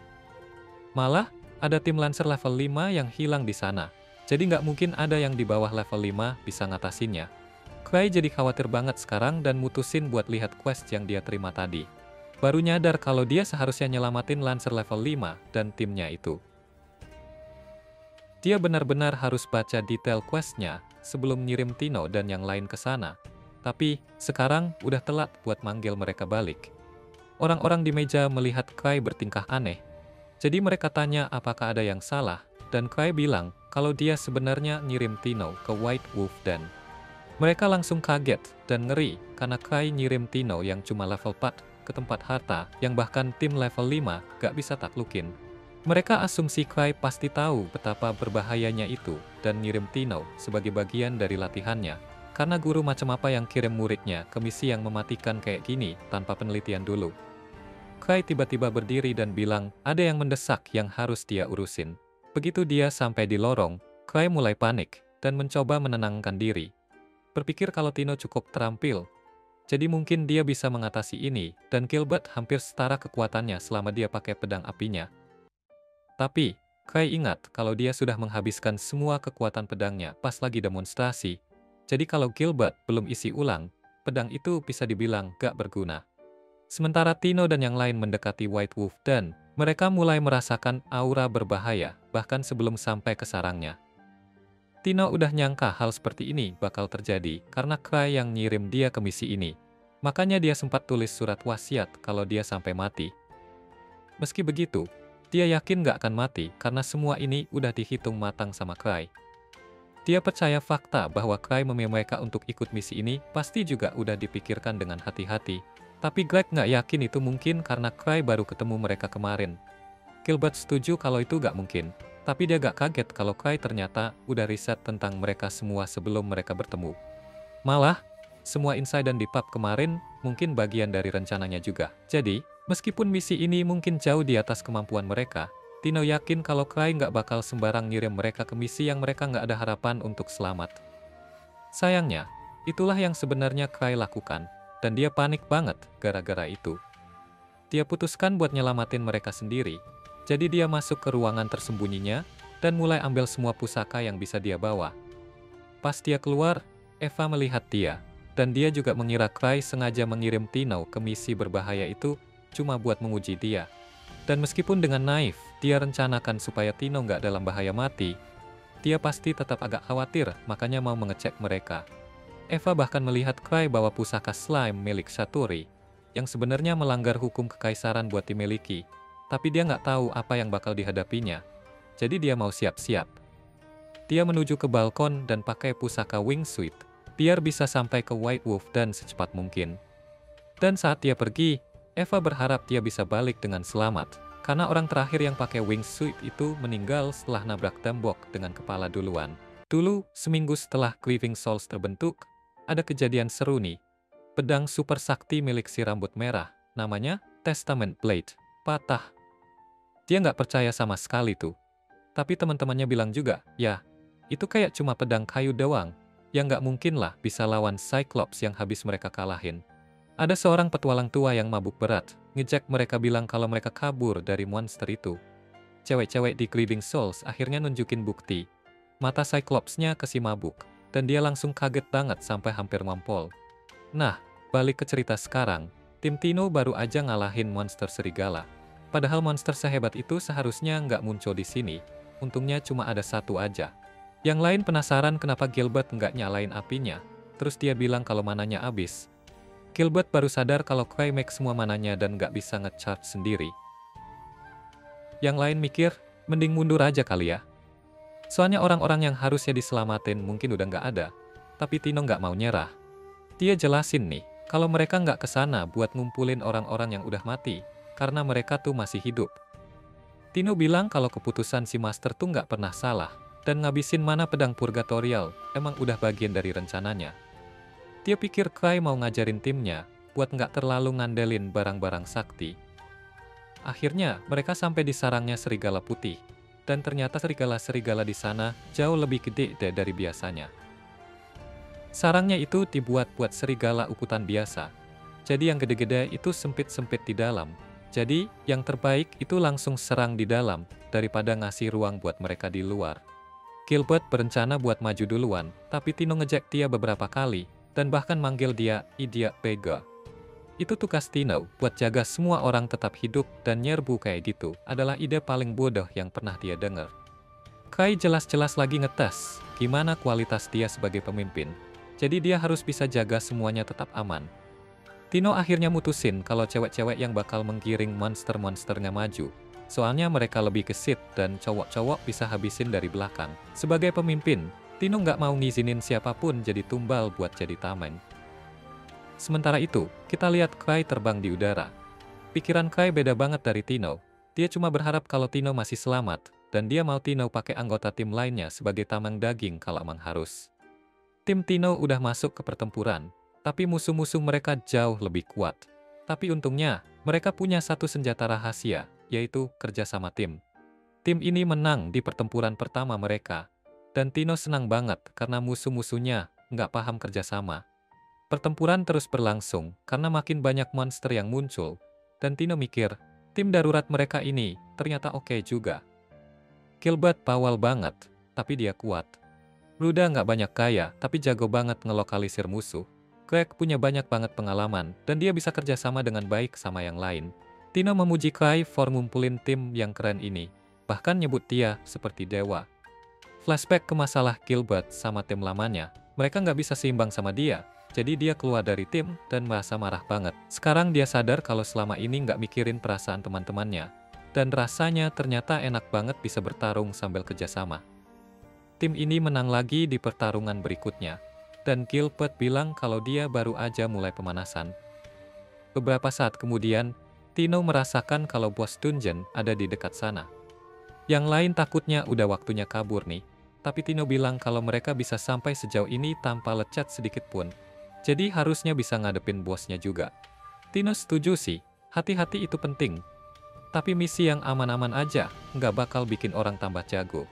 Malah, ada tim Lancer level 5 yang hilang di sana. Jadi nggak mungkin ada yang di bawah level 5 bisa ngatasinnya. Clay jadi khawatir banget sekarang dan mutusin buat lihat quest yang dia terima tadi. Baru nyadar kalau dia seharusnya nyelamatin Lancer level 5 dan timnya itu. Dia benar-benar harus baca detail questnya sebelum ngirim Tino dan yang lain ke sana. Tapi, sekarang udah telat buat manggil mereka balik. Orang-orang di meja melihat Clay bertingkah aneh. Jadi mereka tanya apakah ada yang salah, dan Clay bilang kalau dia sebenarnya ngirim Tino ke White Wolf Den. Mereka langsung kaget dan ngeri karena Clay ngirim Tino yang cuma level 4 ke tempat harta yang bahkan tim level 5 gak bisa taklukin. Mereka asumsi Clay pasti tahu betapa berbahayanya itu dan ngirim Tino sebagai bagian dari latihannya. Karena guru macam apa yang kirim muridnya ke misi yang mematikan kayak gini tanpa penelitian dulu. Clay tiba-tiba berdiri dan bilang ada yang mendesak yang harus dia urusin. Begitu dia sampai di lorong, Clay mulai panik dan mencoba menenangkan diri. Berpikir kalau Tino cukup terampil, jadi mungkin dia bisa mengatasi ini dan Gilbert hampir setara kekuatannya selama dia pakai pedang apinya. Tapi, Clay ingat kalau dia sudah menghabiskan semua kekuatan pedangnya pas lagi demonstrasi. Jadi kalau Gilbert belum isi ulang, pedang itu bisa dibilang gak berguna. Sementara Tino dan yang lain mendekati White Wolf Den, mereka mulai merasakan aura berbahaya, bahkan sebelum sampai ke sarangnya. Tino udah nyangka hal seperti ini bakal terjadi karena Clay yang ngirim dia ke misi ini. Makanya dia sempat tulis surat wasiat kalau dia sampai mati. Meski begitu, dia yakin gak akan mati karena semua ini udah dihitung matang sama Clay. Dia percaya fakta bahwa Clay memilih mereka untuk ikut misi ini pasti juga udah dipikirkan dengan hati-hati. Tapi Greg nggak yakin itu mungkin karena Clay baru ketemu mereka kemarin. Gilbert setuju kalau itu gak mungkin. Tapi dia gak kaget kalau Clay ternyata udah riset tentang mereka semua sebelum mereka bertemu. Malah, semua insiden di pub kemarin mungkin bagian dari rencananya juga. Jadi, meskipun misi ini mungkin jauh di atas kemampuan mereka, Tino yakin kalau Clay nggak bakal sembarang ngirim mereka ke misi yang mereka nggak ada harapan untuk selamat. Sayangnya, itulah yang sebenarnya Clay lakukan, dan dia panik banget gara-gara itu. Dia putuskan buat nyelamatin mereka sendiri, jadi dia masuk ke ruangan tersembunyinya, dan mulai ambil semua pusaka yang bisa dia bawa. Pas dia keluar, Eva melihat dia, dan dia juga mengira Clay sengaja mengirim Tino ke misi berbahaya itu cuma buat menguji dia. Dan meskipun dengan naif, dia rencanakan supaya Tino nggak dalam bahaya mati, dia pasti tetap agak khawatir, makanya mau mengecek mereka. Eva bahkan melihat Clay bawa pusaka slime milik Satori, yang sebenarnya melanggar hukum kekaisaran buat dimiliki, tapi dia nggak tahu apa yang bakal dihadapinya. Jadi dia mau siap-siap. Dia menuju ke balkon dan pakai pusaka wingsuit, biar bisa sampai ke White Wolf Dan secepat mungkin. Dan saat dia pergi, Eva berharap dia bisa balik dengan selamat, karena orang terakhir yang pakai wingsuit itu meninggal setelah nabrak tembok dengan kepala duluan. Dulu, seminggu setelah Cleaving Souls terbentuk, ada kejadian seru nih. Pedang super sakti milik si rambut merah, namanya Testament Blade, patah. Dia nggak percaya sama sekali tuh. Tapi teman-temannya bilang juga, ya, itu kayak cuma pedang kayu doang, yang nggak mungkin lah bisa lawan Cyclops yang habis mereka kalahin. Ada seorang petualang tua yang mabuk berat, ngejek mereka bilang kalau mereka kabur dari monster itu. Cewek-cewek di Cleaving Souls akhirnya nunjukin bukti. Mata Cyclops-nya ke si mabuk, dan dia langsung kaget banget sampai hampir ngompol. Nah, balik ke cerita sekarang, tim Tino baru aja ngalahin monster serigala. Padahal monster sehebat itu seharusnya nggak muncul di sini, untungnya cuma ada satu aja. Yang lain penasaran kenapa Gilbert nggak nyalain apinya, terus dia bilang kalau mananya habis. Gilbert baru sadar kalau Clay make semua mananya dan nggak bisa nge-charge sendiri. Yang lain mikir, mending mundur aja kali ya. Soalnya orang-orang yang harusnya diselamatin mungkin udah nggak ada, tapi Tino nggak mau nyerah. Dia jelasin nih, kalau mereka nggak kesana buat ngumpulin orang-orang yang udah mati, karena mereka tuh masih hidup. Tino bilang kalau keputusan si Master tuh nggak pernah salah, dan ngabisin mana pedang purgatorial emang udah bagian dari rencananya. Dia pikir Clay mau ngajarin timnya buat nggak terlalu ngandelin barang-barang sakti. Akhirnya, mereka sampai di sarangnya serigala putih. dan ternyata serigala-serigala di sana jauh lebih gede dari biasanya. Sarangnya itu dibuat buat serigala ukutan biasa. Jadi yang gede-gede itu sempit-sempit di dalam. Jadi yang terbaik itu langsung serang di dalam daripada ngasih ruang buat mereka di luar. Gilbert berencana buat maju duluan, tapi Tino ngejek dia beberapa kali dan bahkan manggil dia idiot bego. Itu tugas Tino buat jaga semua orang tetap hidup dan nyerbu kayak gitu adalah ide paling bodoh yang pernah dia dengar. Kai jelas-jelas lagi ngetes gimana kualitas dia sebagai pemimpin. Jadi dia harus bisa jaga semuanya tetap aman. Tino akhirnya mutusin kalau cewek-cewek yang bakal menggiring monster-monsternya maju. Soalnya mereka lebih gesit dan cowok-cowok bisa habisin dari belakang. Sebagai pemimpin, Tino nggak mau ngizinin siapapun jadi tumbal buat jadi tameng. Sementara itu, kita lihat Kai terbang di udara. Pikiran Kai beda banget dari Tino. Dia cuma berharap kalau Tino masih selamat, dan dia mau Tino pakai anggota tim lainnya sebagai tameng daging kalau emang harus. Tim Tino udah masuk ke pertempuran, tapi musuh-musuh mereka jauh lebih kuat. Tapi untungnya, mereka punya satu senjata rahasia, yaitu kerjasama tim. Tim ini menang di pertempuran pertama mereka, dan Tino senang banget karena musuh-musuhnya nggak paham kerjasama. Pertempuran terus berlangsung karena makin banyak monster yang muncul, dan Tino mikir, tim darurat mereka ini ternyata oke juga. Gilbert bawal banget, tapi dia kuat. Ruda nggak banyak kaya, tapi jago banget ngelokalisir musuh. Craig punya banyak banget pengalaman, dan dia bisa kerjasama dengan baik sama yang lain. Tino memuji Craig for ngumpulin tim yang keren ini, bahkan nyebut dia seperti dewa. Flashback ke masalah Gilbert sama tim lamanya, mereka nggak bisa seimbang sama dia, jadi dia keluar dari tim dan merasa marah banget. Sekarang dia sadar kalau selama ini nggak mikirin perasaan teman-temannya, dan rasanya ternyata enak banget bisa bertarung sambil kerjasama. Tim ini menang lagi di pertarungan berikutnya, dan Gilbert bilang kalau dia baru aja mulai pemanasan. Beberapa saat kemudian, Tino merasakan kalau bos dungeon ada di dekat sana. Yang lain takutnya udah waktunya kabur nih, tapi Tino bilang kalau mereka bisa sampai sejauh ini tanpa lecet sedikit pun. Jadi harusnya bisa ngadepin bosnya juga. Tino setuju sih, hati-hati itu penting. Tapi misi yang aman-aman aja, nggak bakal bikin orang tambah jago.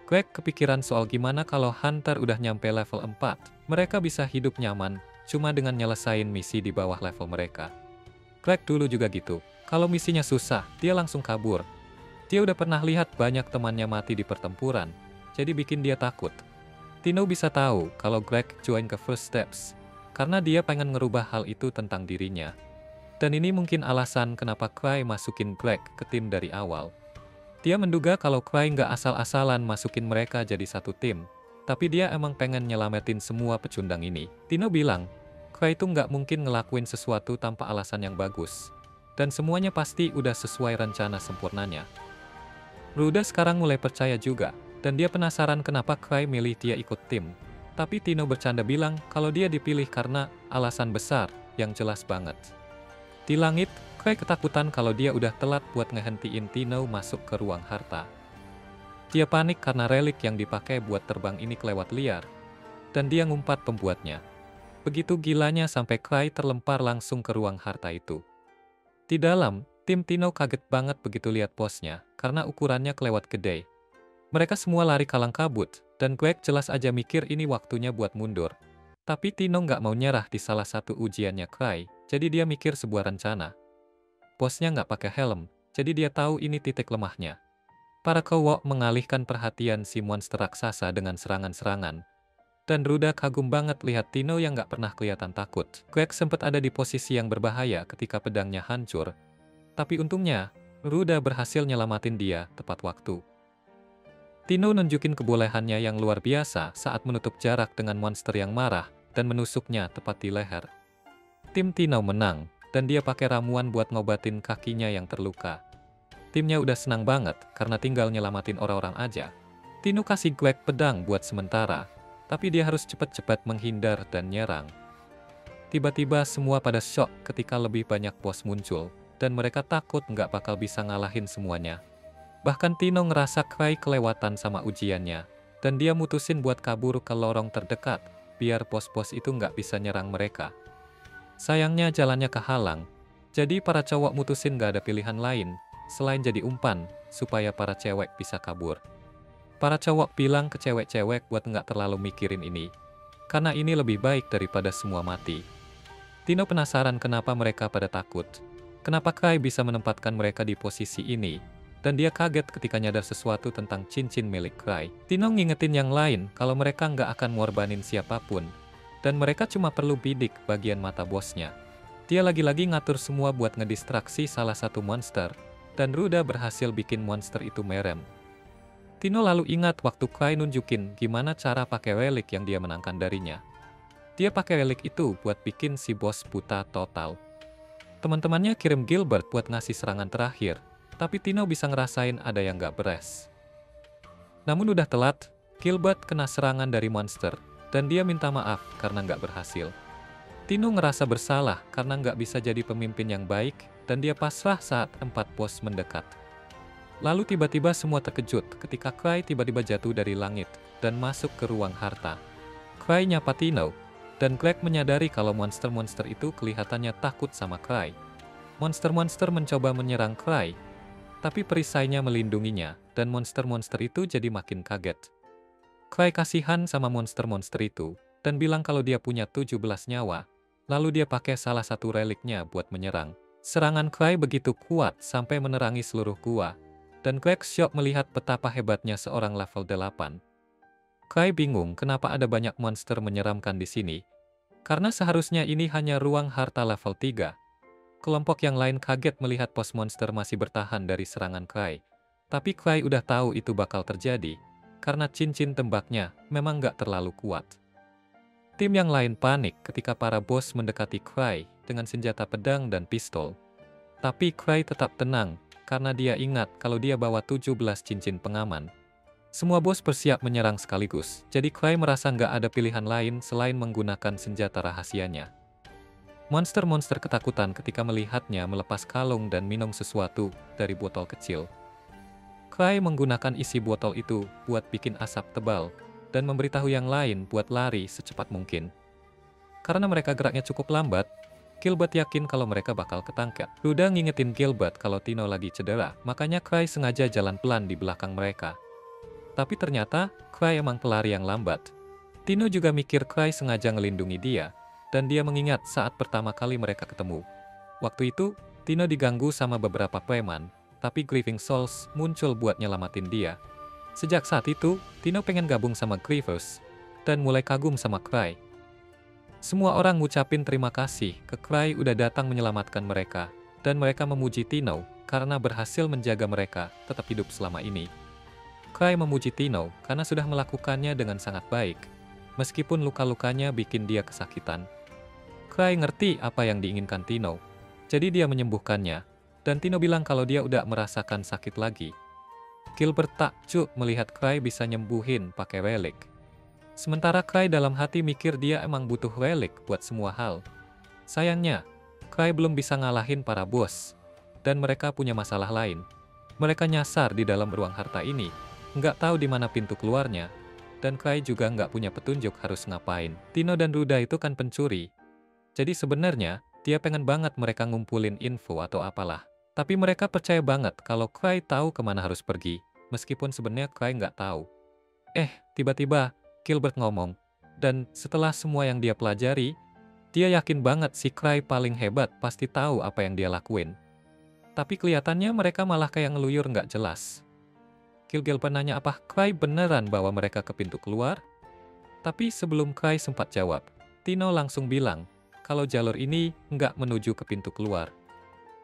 Craig kepikiran soal gimana kalau Hunter udah nyampe level 4. Mereka bisa hidup nyaman, cuma dengan nyelesain misi di bawah level mereka. Craig dulu juga gitu. Kalau misinya susah, dia langsung kabur. Dia udah pernah lihat banyak temannya mati di pertempuran, jadi bikin dia takut. Tino bisa tahu kalau Craig join ke First Steps, karena dia pengen ngerubah hal itu tentang dirinya. Dan ini mungkin alasan kenapa Craig masukin Craig ke tim dari awal. Dia menduga kalau Craig nggak asal-asalan masukin mereka jadi satu tim, tapi dia emang pengen nyelamatin semua pecundang ini. Tino bilang, Craig itu nggak mungkin ngelakuin sesuatu tanpa alasan yang bagus, dan semuanya pasti udah sesuai rencana sempurnanya. Ruda sekarang mulai percaya juga, dan dia penasaran kenapa Craig milih dia ikut tim. Tapi Tino bercanda bilang kalau dia dipilih karena alasan besar yang jelas banget. Di langit, Craig ketakutan kalau dia udah telat buat ngehentiin Tino masuk ke ruang harta. Dia panik karena relik yang dipakai buat terbang ini kelewat liar, dan dia ngumpat pembuatnya. Begitu gilanya sampai Craig terlempar langsung ke ruang harta itu. Di dalam, tim Tino kaget banget begitu lihat posnya, karena ukurannya kelewat gede. Mereka semua lari kalang kabut, dan Craig jelas aja mikir ini waktunya buat mundur. Tapi Tino nggak mau nyerah di salah satu ujiannya Craig, jadi dia mikir sebuah rencana. Bosnya nggak pakai helm, jadi dia tahu ini titik lemahnya. Para cowok mengalihkan perhatian si monster raksasa dengan serangan-serangan. Dan Ruda kagum banget lihat Tino yang nggak pernah kelihatan takut. Craig sempat ada di posisi yang berbahaya ketika pedangnya hancur. Tapi untungnya, Ruda berhasil nyelamatin dia tepat waktu. Tino nunjukin kebolehannya yang luar biasa saat menutup jarak dengan monster yang marah dan menusuknya tepat di leher. Tim Tino menang, dan dia pakai ramuan buat ngobatin kakinya yang terluka. Timnya udah senang banget karena tinggal nyelamatin orang-orang aja. Tino kasih Craig pedang buat sementara, tapi dia harus cepat-cepat menghindar dan nyerang. Tiba-tiba semua pada shock ketika lebih banyak bos muncul, dan mereka takut nggak bakal bisa ngalahin semuanya. Bahkan Tino ngerasa Craig kelewatan sama ujiannya, dan dia mutusin buat kabur ke lorong terdekat, biar bos-bos itu nggak bisa nyerang mereka. Sayangnya jalannya kehalang, jadi para cowok mutusin gak ada pilihan lain, selain jadi umpan, supaya para cewek bisa kabur. Para cowok bilang ke cewek-cewek buat nggak terlalu mikirin ini, karena ini lebih baik daripada semua mati. Tino penasaran kenapa mereka pada takut. Kenapa Kai bisa menempatkan mereka di posisi ini, dan dia kaget ketika nyadar sesuatu tentang cincin milik Kai. Tino ngingetin yang lain kalau mereka nggak akan ngorbanin siapapun, dan mereka cuma perlu bidik bagian mata bosnya. Dia lagi-lagi ngatur semua buat ngedistraksi salah satu monster, dan Ruda berhasil bikin monster itu merem. Tino lalu ingat waktu Kai nunjukin gimana cara pakai relik yang dia menangkan darinya. Dia pakai relik itu buat bikin si bos buta total. Teman-temannya kirim Gilbert buat ngasih serangan terakhir, tapi Tino bisa ngerasain ada yang gak beres. Namun udah telat, Gilbert kena serangan dari monster, dan dia minta maaf karena gak berhasil. Tino ngerasa bersalah karena gak bisa jadi pemimpin yang baik, dan dia pasrah saat 4 bos mendekat. Lalu tiba-tiba semua terkejut ketika Kai tiba-tiba jatuh dari langit, dan masuk ke ruang harta. Kai nyapa Tino, dan Greg menyadari kalau monster-monster itu kelihatannya takut sama Kai. Monster-monster mencoba menyerang Kai, tapi perisainya melindunginya, dan monster-monster itu jadi makin kaget. Kai kasihan sama monster-monster itu, dan bilang kalau dia punya 17 nyawa, lalu dia pakai salah satu reliknya buat menyerang. Serangan Kai begitu kuat sampai menerangi seluruh gua, dan Greg syok melihat betapa hebatnya seorang level 8. Kai bingung kenapa ada banyak monster menyeramkan di sini, karena seharusnya ini hanya ruang harta level 3. Kelompok yang lain kaget melihat pos monster masih bertahan dari serangan Kai, tapi Kai udah tahu itu bakal terjadi, karena cincin tembaknya memang gak terlalu kuat. Tim yang lain panik ketika para bos mendekati Kai dengan senjata pedang dan pistol. Tapi Kai tetap tenang, karena dia ingat kalau dia bawa 17 cincin pengaman. Semua bos bersiap menyerang sekaligus, jadi Kai merasa nggak ada pilihan lain selain menggunakan senjata rahasianya. Monster-monster ketakutan ketika melihatnya melepas kalung dan minum sesuatu dari botol kecil. Kai menggunakan isi botol itu buat bikin asap tebal, dan memberitahu yang lain buat lari secepat mungkin. Karena mereka geraknya cukup lambat, Gilbert yakin kalau mereka bakal ketangkep. Ruda ngingetin Gilbert kalau Tino lagi cedera, makanya Kai sengaja jalan pelan di belakang mereka. Tapi ternyata, Kai emang pelari yang lambat. Tino juga mikir Kai sengaja ngelindungi dia, dan dia mengingat saat pertama kali mereka ketemu. Waktu itu, Tino diganggu sama beberapa preman, tapi Grieving Souls muncul buat nyelamatin dia. Sejak saat itu, Tino pengen gabung sama Grievous, dan mulai kagum sama Kai. Semua orang ngucapin terima kasih ke Kai udah datang menyelamatkan mereka, dan mereka memuji Tino karena berhasil menjaga mereka tetap hidup selama ini. Kai memuji Tino karena sudah melakukannya dengan sangat baik, meskipun luka-lukanya bikin dia kesakitan. Kai ngerti apa yang diinginkan Tino, jadi dia menyembuhkannya, dan Tino bilang kalau dia udah merasakan sakit lagi. Gilbert takjub melihat Kai bisa nyembuhin pakai relik. Sementara Kai dalam hati mikir dia emang butuh relik buat semua hal. Sayangnya, Kai belum bisa ngalahin para bos, dan mereka punya masalah lain. Mereka nyasar di dalam ruang harta ini, nggak tahu di mana pintu keluarnya, dan Kai juga nggak punya petunjuk harus ngapain. Tino dan Ruda itu kan pencuri, jadi sebenarnya dia pengen banget mereka ngumpulin info atau apalah. Tapi mereka percaya banget kalau Kai tahu kemana harus pergi, meskipun sebenarnya Kai nggak tahu. Tiba-tiba Gilbert ngomong, dan setelah semua yang dia pelajari, dia yakin banget si Kai paling hebat pasti tahu apa yang dia lakuin. Tapi kelihatannya mereka malah kayak ngeluyur nggak jelas. Gilbert nanya apa Kai beneran bawa mereka ke pintu keluar? Tapi sebelum Kai sempat jawab, Tino langsung bilang kalau jalur ini nggak menuju ke pintu keluar.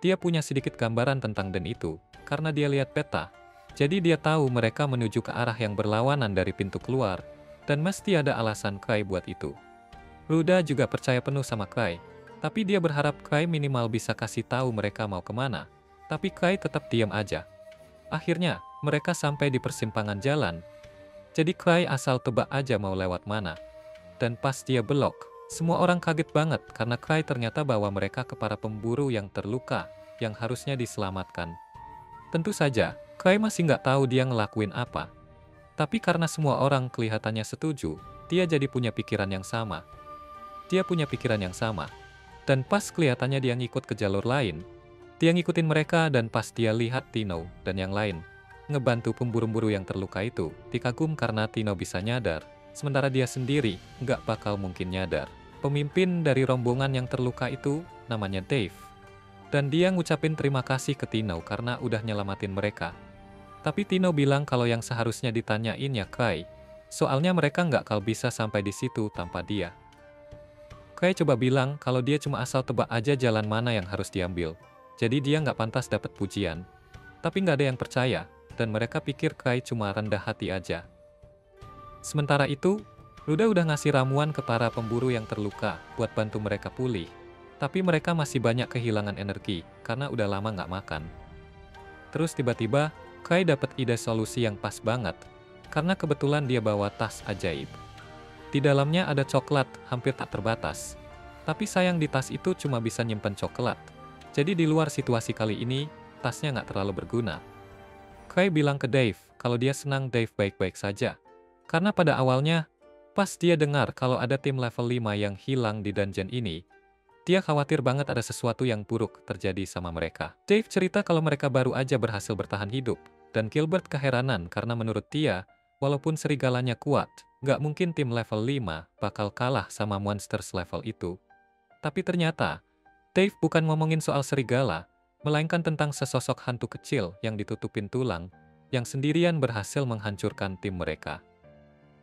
Dia punya sedikit gambaran tentang den itu, karena dia lihat peta. Jadi dia tahu mereka menuju ke arah yang berlawanan dari pintu keluar, dan mesti ada alasan Kai buat itu. Ruda juga percaya penuh sama Kai, tapi dia berharap Kai minimal bisa kasih tahu mereka mau kemana. Tapi Kai tetap diam aja. Akhirnya, mereka sampai di persimpangan jalan. Jadi Kai asal tebak aja mau lewat mana. Dan pas dia belok, semua orang kaget banget karena Kai ternyata bawa mereka ke para pemburu yang terluka, yang harusnya diselamatkan. Tentu saja, Kai masih nggak tahu dia ngelakuin apa. Tapi karena semua orang kelihatannya setuju, dia jadi punya pikiran yang sama. Dia punya pikiran yang sama. Dan pas kelihatannya dia ngikut ke jalur lain, Dia ngikutin mereka dan pas dia lihat Tino dan yang lain ngebantu pemburu-buru yang terluka itu, dia kagum karena Tino bisa nyadar, sementara dia sendiri nggak bakal mungkin nyadar. Pemimpin dari rombongan yang terluka itu namanya Dave. Dan dia ngucapin terima kasih ke Tino karena udah nyelamatin mereka. Tapi Tino bilang kalau yang seharusnya ditanyain ya Kai, soalnya mereka nggak bakal bisa sampai di situ tanpa dia. Kai coba bilang kalau dia cuma asal tebak aja jalan mana yang harus diambil. Jadi dia nggak pantas dapat pujian. Tapi nggak ada yang percaya, dan mereka pikir Kai cuma rendah hati aja. Sementara itu, Ruda udah ngasih ramuan ke para pemburu yang terluka buat bantu mereka pulih. Tapi mereka masih banyak kehilangan energi, karena udah lama nggak makan. Terus tiba-tiba, Kai dapat ide solusi yang pas banget, karena kebetulan dia bawa tas ajaib. Di dalamnya ada coklat hampir tak terbatas. Tapi sayang di tas itu cuma bisa nyimpen coklat. Jadi di luar situasi kali ini, tasnya nggak terlalu berguna. Kai bilang ke Dave kalau dia senang Dave baik-baik saja. Karena pada awalnya, pas dia dengar kalau ada tim level 5 yang hilang di dungeon ini, dia khawatir banget ada sesuatu yang buruk terjadi sama mereka. Dave cerita kalau mereka baru aja berhasil bertahan hidup, dan Gilbert keheranan karena menurut dia, walaupun serigalanya kuat, nggak mungkin tim level 5 bakal kalah sama monster level itu. Tapi ternyata, Dave bukan ngomongin soal serigala, melainkan tentang sesosok hantu kecil yang ditutupin tulang, yang sendirian berhasil menghancurkan tim mereka.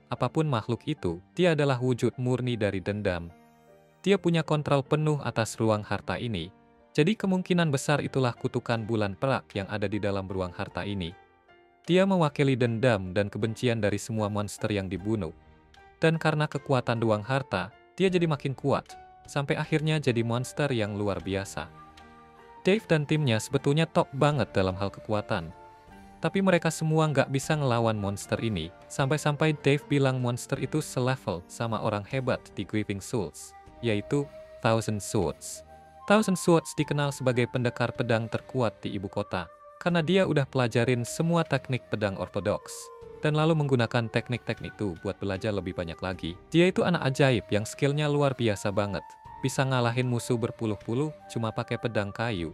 Apapun makhluk itu, dia adalah wujud murni dari dendam. Dia punya kontrol penuh atas ruang harta ini, jadi kemungkinan besar itulah kutukan bulan perak yang ada di dalam ruang harta ini. Dia mewakili dendam dan kebencian dari semua monster yang dibunuh. Dan karena kekuatan ruang harta, dia jadi makin kuat, sampai akhirnya jadi monster yang luar biasa. Dave dan timnya sebetulnya top banget dalam hal kekuatan. Tapi mereka semua nggak bisa ngelawan monster ini, sampai-sampai Dave bilang monster itu selevel sama orang hebat di Grieving Souls, yaitu Thousand Swords. Thousand Swords dikenal sebagai pendekar pedang terkuat di ibu kota, karena dia udah pelajarin semua teknik pedang ortodoks, dan lalu menggunakan teknik-teknik itu buat belajar lebih banyak lagi. Dia itu anak ajaib yang skillnya luar biasa banget. Bisa ngalahin musuh berpuluh-puluh cuma pakai pedang kayu.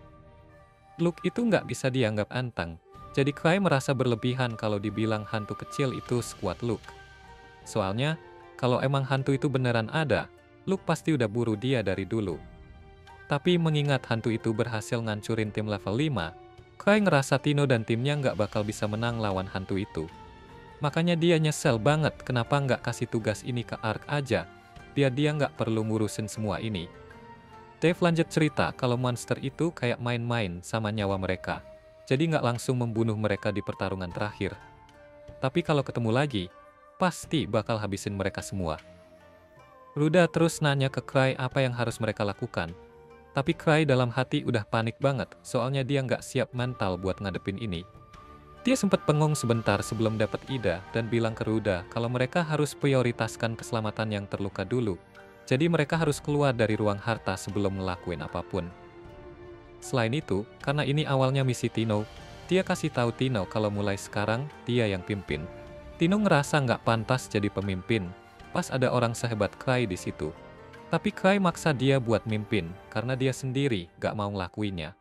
Luke itu nggak bisa dianggap antang, jadi Kai merasa berlebihan kalau dibilang hantu kecil itu sekuat Luke. Soalnya, kalau emang hantu itu beneran ada, Luke pasti udah buru dia dari dulu. Tapi mengingat hantu itu berhasil ngancurin tim level 5, Kai ngerasa Tino dan timnya nggak bakal bisa menang lawan hantu itu. Makanya dia nyesel banget kenapa nggak kasih tugas ini ke Ark aja, biar dia nggak perlu ngurusin semua ini. Dave lanjut cerita kalau monster itu kayak main-main sama nyawa mereka, jadi nggak langsung membunuh mereka di pertarungan terakhir. Tapi kalau ketemu lagi, pasti bakal habisin mereka semua. Ruda terus nanya ke Kai apa yang harus mereka lakukan. Tapi Kai dalam hati udah panik banget, soalnya dia nggak siap mental buat ngadepin ini. Dia sempat bengong sebentar sebelum dapat ide dan bilang ke Ruda kalau mereka harus prioritaskan keselamatan yang terluka dulu. Jadi mereka harus keluar dari ruang harta sebelum ngelakuin apapun. Selain itu, karena ini awalnya misi Tino, dia kasih tahu Tino kalau mulai sekarang dia yang pimpin. Tino ngerasa nggak pantas jadi pemimpin, pas ada orang sehebat Kai di situ. Tapi Kai maksa dia buat mimpin karena dia sendiri nggak mau ngelakuinnya.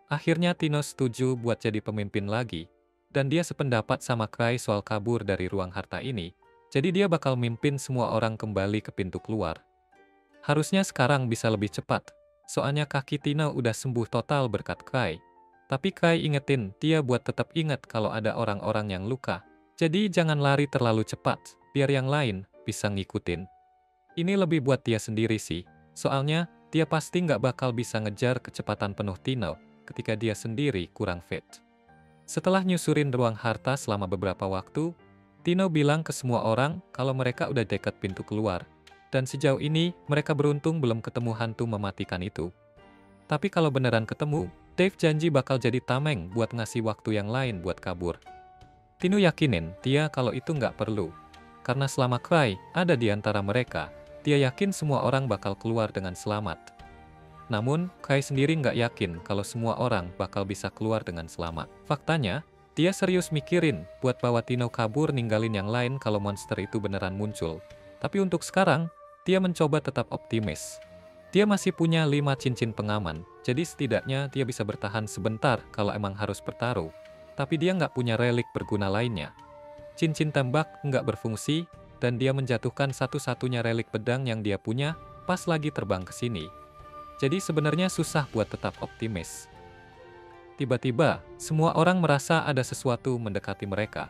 Akhirnya Tino setuju buat jadi pemimpin lagi. Dan dia sependapat sama Kai soal kabur dari ruang harta ini, jadi dia bakal mimpin semua orang kembali ke pintu keluar. Harusnya sekarang bisa lebih cepat, soalnya kaki Tino udah sembuh total berkat Kai. Tapi Kai ingetin dia buat tetap ingat kalau ada orang-orang yang luka. Jadi jangan lari terlalu cepat, biar yang lain bisa ngikutin. Ini lebih buat dia sendiri sih, soalnya dia pasti nggak bakal bisa ngejar kecepatan penuh Tino ketika dia sendiri kurang fit. Setelah nyusurin ruang harta selama beberapa waktu, Tino bilang ke semua orang kalau mereka udah dekat pintu keluar. Dan sejauh ini, mereka beruntung belum ketemu hantu mematikan itu. Tapi kalau beneran ketemu, Dave janji bakal jadi tameng buat ngasih waktu yang lain buat kabur. Tino yakinin dia kalau itu nggak perlu. Karena selama Kai ada di antara mereka, dia yakin semua orang bakal keluar dengan selamat. Namun, Kai sendiri nggak yakin kalau semua orang bakal bisa keluar dengan selamat. Faktanya, dia serius mikirin buat bawa Tino kabur ninggalin yang lain kalau monster itu beneran muncul. Tapi untuk sekarang, dia mencoba tetap optimis. Dia masih punya 5 cincin pengaman, jadi setidaknya dia bisa bertahan sebentar kalau emang harus bertaruh. Tapi dia nggak punya relik berguna lainnya. Cincin tembak nggak berfungsi, dan dia menjatuhkan satu-satunya relik pedang yang dia punya pas lagi terbang ke sini. Jadi sebenarnya susah buat tetap optimis. Tiba-tiba, semua orang merasa ada sesuatu mendekati mereka.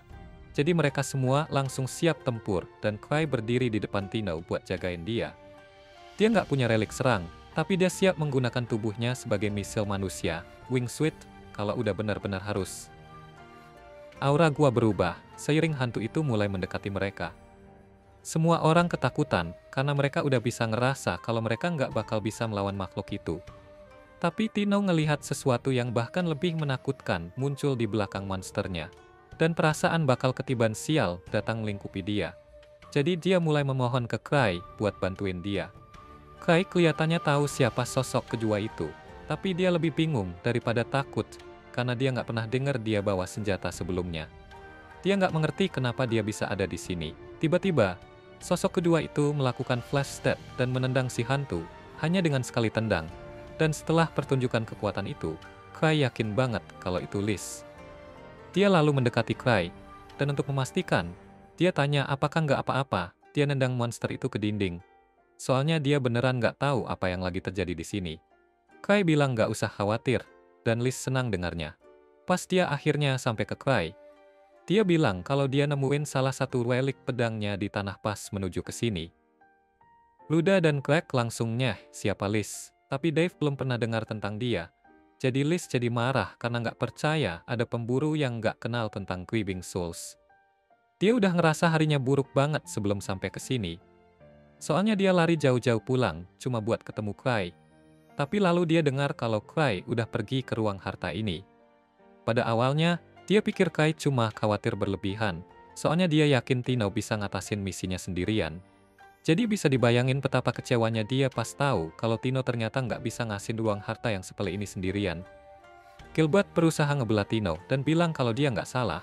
Jadi mereka semua langsung siap tempur, dan Cry berdiri di depan Tino buat jagain dia. Dia nggak punya relik serang, tapi dia siap menggunakan tubuhnya sebagai misil manusia, wingsuit, kalau udah benar-benar harus. Aura gua berubah, seiring hantu itu mulai mendekati mereka. Semua orang ketakutan, karena mereka udah bisa ngerasa kalau mereka nggak bakal bisa melawan makhluk itu. Tapi Tino ngelihat sesuatu yang bahkan lebih menakutkan muncul di belakang monsternya. Dan perasaan bakal ketiban sial datang melingkupi dia. Jadi dia mulai memohon ke Cry buat bantuin dia. Cry kelihatannya tahu siapa sosok kedua itu. Tapi dia lebih bingung daripada takut, karena dia nggak pernah dengar dia bawa senjata sebelumnya. Dia nggak mengerti kenapa dia bisa ada di sini. Tiba-tiba, sosok kedua itu melakukan flash step dan menendang si hantu hanya dengan sekali tendang. Dan setelah pertunjukan kekuatan itu, Cry yakin banget kalau itu Liz. Dia lalu mendekati Cry, dan untuk memastikan, dia tanya apakah nggak apa-apa, dia nendang monster itu ke dinding. Soalnya dia beneran nggak tahu apa yang lagi terjadi di sini. Cry bilang nggak usah khawatir, dan Liz senang dengarnya. Pas dia akhirnya sampai ke Cry, dia bilang kalau dia nemuin salah satu relik pedangnya di tanah pas menuju ke sini. Luda dan Craig langsung nyeh siapa Liz, tapi Dave belum pernah dengar tentang dia. Jadi Liz jadi marah karena nggak percaya ada pemburu yang nggak kenal tentang Creeping Souls. Dia udah ngerasa harinya buruk banget sebelum sampai ke sini. Soalnya dia lari jauh-jauh pulang, cuma buat ketemu Cry. Tapi lalu dia dengar kalau Cry udah pergi ke ruang harta ini. Pada awalnya, dia pikir Cry cuma khawatir berlebihan. Soalnya dia yakin Tino bisa ngatasin misinya sendirian. Jadi bisa dibayangin betapa kecewanya dia pas tahu kalau Tino ternyata nggak bisa ngasih ruang harta yang sepele ini sendirian. Gilbert berusaha ngebelah Tino dan bilang kalau dia nggak salah.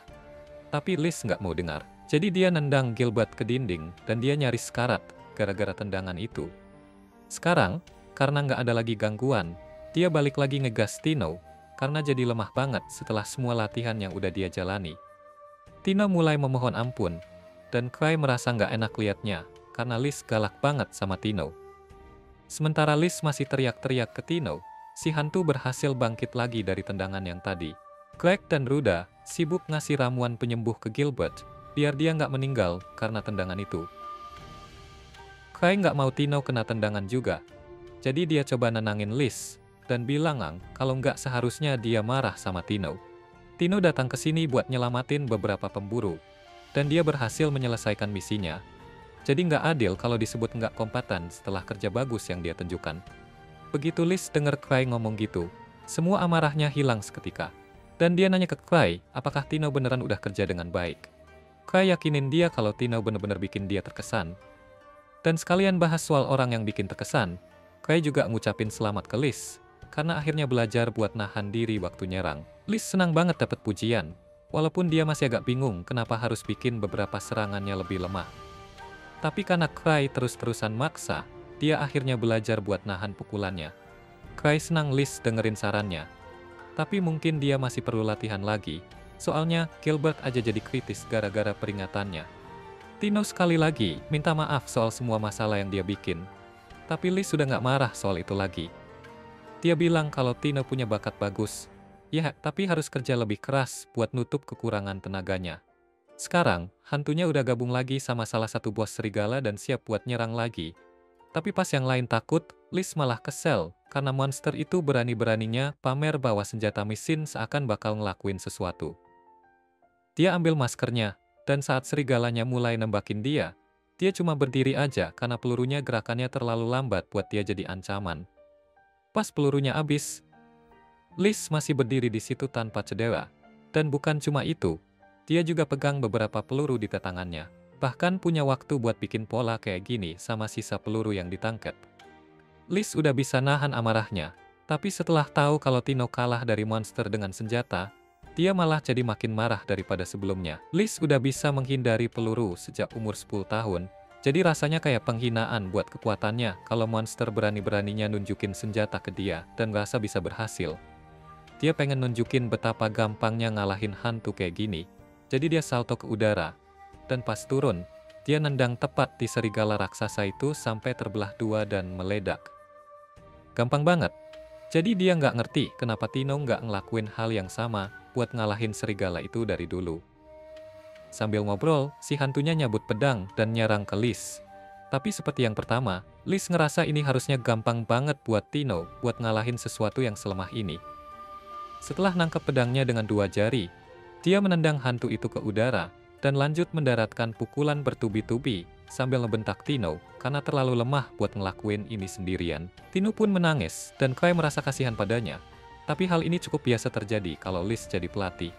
Tapi Liz nggak mau dengar. Jadi dia nendang Gilbert ke dinding dan dia nyaris sekarat gara-gara tendangan itu. Sekarang, karena nggak ada lagi gangguan, dia balik lagi ngegas Tino karena jadi lemah banget setelah semua latihan yang udah dia jalani. Tino mulai memohon ampun, dan Cry merasa nggak enak liatnya. Karena Liz galak banget sama Tino. Sementara Liz masih teriak-teriak ke Tino, si hantu berhasil bangkit lagi dari tendangan yang tadi. Craig dan Ruda sibuk ngasih ramuan penyembuh ke Gilbert, biar dia nggak meninggal karena tendangan itu. Craig nggak mau Tino kena tendangan juga, jadi dia coba nenangin Liz, dan bilang kalau nggak seharusnya dia marah sama Tino. Tino datang ke sini buat nyelamatin beberapa pemburu, dan dia berhasil menyelesaikan misinya. Jadi nggak adil kalau disebut nggak kompeten setelah kerja bagus yang dia tunjukkan. Begitu Liz denger Cry ngomong gitu, semua amarahnya hilang seketika. Dan dia nanya ke Cry, apakah Tino beneran udah kerja dengan baik. Cry yakinin dia kalau Tino bener-bener bikin dia terkesan. Dan sekalian bahas soal orang yang bikin terkesan, Cry juga ngucapin selamat ke Liz, karena akhirnya belajar buat nahan diri waktu nyerang. Liz senang banget dapat pujian, walaupun dia masih agak bingung kenapa harus bikin beberapa serangannya lebih lemah. Tapi karena Cry terus-terusan maksa, dia akhirnya belajar buat nahan pukulannya. Cry senang Liz dengerin sarannya. Tapi mungkin dia masih perlu latihan lagi, soalnya Gilbert aja jadi kritis gara-gara peringatannya. Tino sekali lagi minta maaf soal semua masalah yang dia bikin. Tapi Liz sudah nggak marah soal itu lagi. Dia bilang kalau Tino punya bakat bagus. Ya, tapi harus kerja lebih keras buat nutup kekurangan tenaganya. Sekarang, hantunya udah gabung lagi sama salah satu bos serigala dan siap buat nyerang lagi. Tapi pas yang lain takut, Liz malah kesel, karena monster itu berani-beraninya pamer bawa senjata mesin seakan bakal ngelakuin sesuatu. Dia ambil maskernya, dan saat serigalanya mulai nembakin dia cuma berdiri aja karena pelurunya gerakannya terlalu lambat buat dia jadi ancaman. Pas pelurunya habis, Liz masih berdiri di situ tanpa cedera. Dan bukan cuma itu, dia juga pegang beberapa peluru di tangannya. Bahkan punya waktu buat bikin pola kayak gini sama sisa peluru yang ditangkap. Liz udah bisa nahan amarahnya. Tapi setelah tahu kalau Tino kalah dari monster dengan senjata, dia malah jadi makin marah daripada sebelumnya. Liz udah bisa menghindari peluru sejak umur 10 tahun. Jadi rasanya kayak penghinaan buat kekuatannya kalau monster berani-beraninya nunjukin senjata ke dia dan ngerasa bisa berhasil. Dia pengen nunjukin betapa gampangnya ngalahin hantu kayak gini. Jadi dia salto ke udara. Dan pas turun, dia nendang tepat di serigala raksasa itu sampai terbelah dua dan meledak. Gampang banget. Jadi dia nggak ngerti kenapa Tino nggak ngelakuin hal yang sama buat ngalahin serigala itu dari dulu. Sambil ngobrol, si hantunya nyabut pedang dan nyerang ke Liz. Tapi seperti yang pertama, Liz ngerasa ini harusnya gampang banget buat Tino buat ngalahin sesuatu yang selemah ini. Setelah nangkep pedangnya dengan dua jari, dia menendang hantu itu ke udara dan lanjut mendaratkan pukulan bertubi-tubi sambil ngebentak Tino karena terlalu lemah buat ngelakuin ini sendirian. Tino pun menangis dan Clay merasa kasihan padanya. Tapi hal ini cukup biasa terjadi kalau Liz jadi pelatih.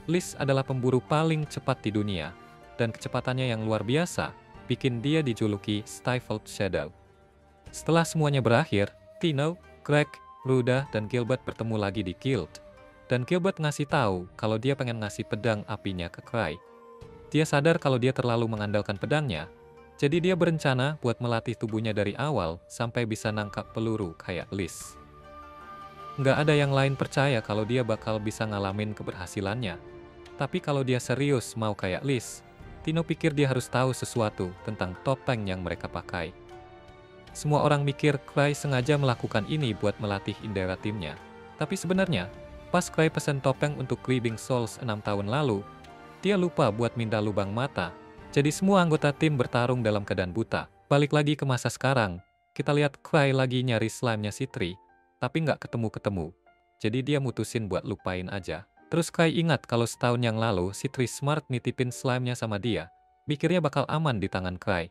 Liz adalah pemburu paling cepat di dunia, dan kecepatannya yang luar biasa bikin dia dijuluki Stifled Shadow. Setelah semuanya berakhir, Tino, Greg, Ruda, dan Gilbert bertemu lagi di Guild. Dan Gilbert ngasih tahu kalau dia pengen ngasih pedang apinya ke Cry. Dia sadar kalau dia terlalu mengandalkan pedangnya, jadi dia berencana buat melatih tubuhnya dari awal sampai bisa nangkap peluru kayak Liz. Nggak ada yang lain percaya kalau dia bakal bisa ngalamin keberhasilannya. Tapi kalau dia serius mau kayak Liz, Tino pikir dia harus tahu sesuatu tentang topeng yang mereka pakai. Semua orang mikir Cry sengaja melakukan ini buat melatih indera timnya. Tapi sebenarnya, pas Cry pesen topeng untuk Cliving Souls 6 tahun lalu, dia lupa buat minta lubang mata. Jadi semua anggota tim bertarung dalam keadaan buta. Balik lagi ke masa sekarang, kita lihat Cry lagi nyari slime-nya Citri, tapi nggak ketemu-ketemu. Jadi dia mutusin buat lupain aja. Terus Cry ingat kalau setahun yang lalu Citri Smart nitipin slime-nya sama dia, mikirnya bakal aman di tangan Cry.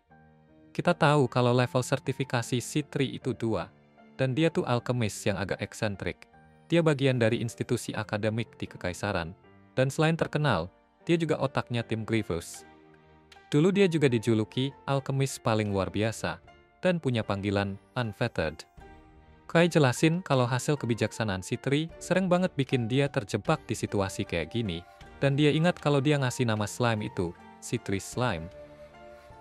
Kita tahu kalau level sertifikasi Citri itu 2, dan dia tuh alkemis yang agak eksentrik. Dia bagian dari institusi akademik di Kekaisaran, dan selain terkenal, dia juga otaknya tim Grievous. Dulu dia juga dijuluki alkemis paling luar biasa, dan punya panggilan Unfettered. Cry jelasin kalau hasil kebijaksanaan Citri sering banget bikin dia terjebak di situasi kayak gini, dan dia ingat kalau dia ngasih nama slime itu, Citri Slime.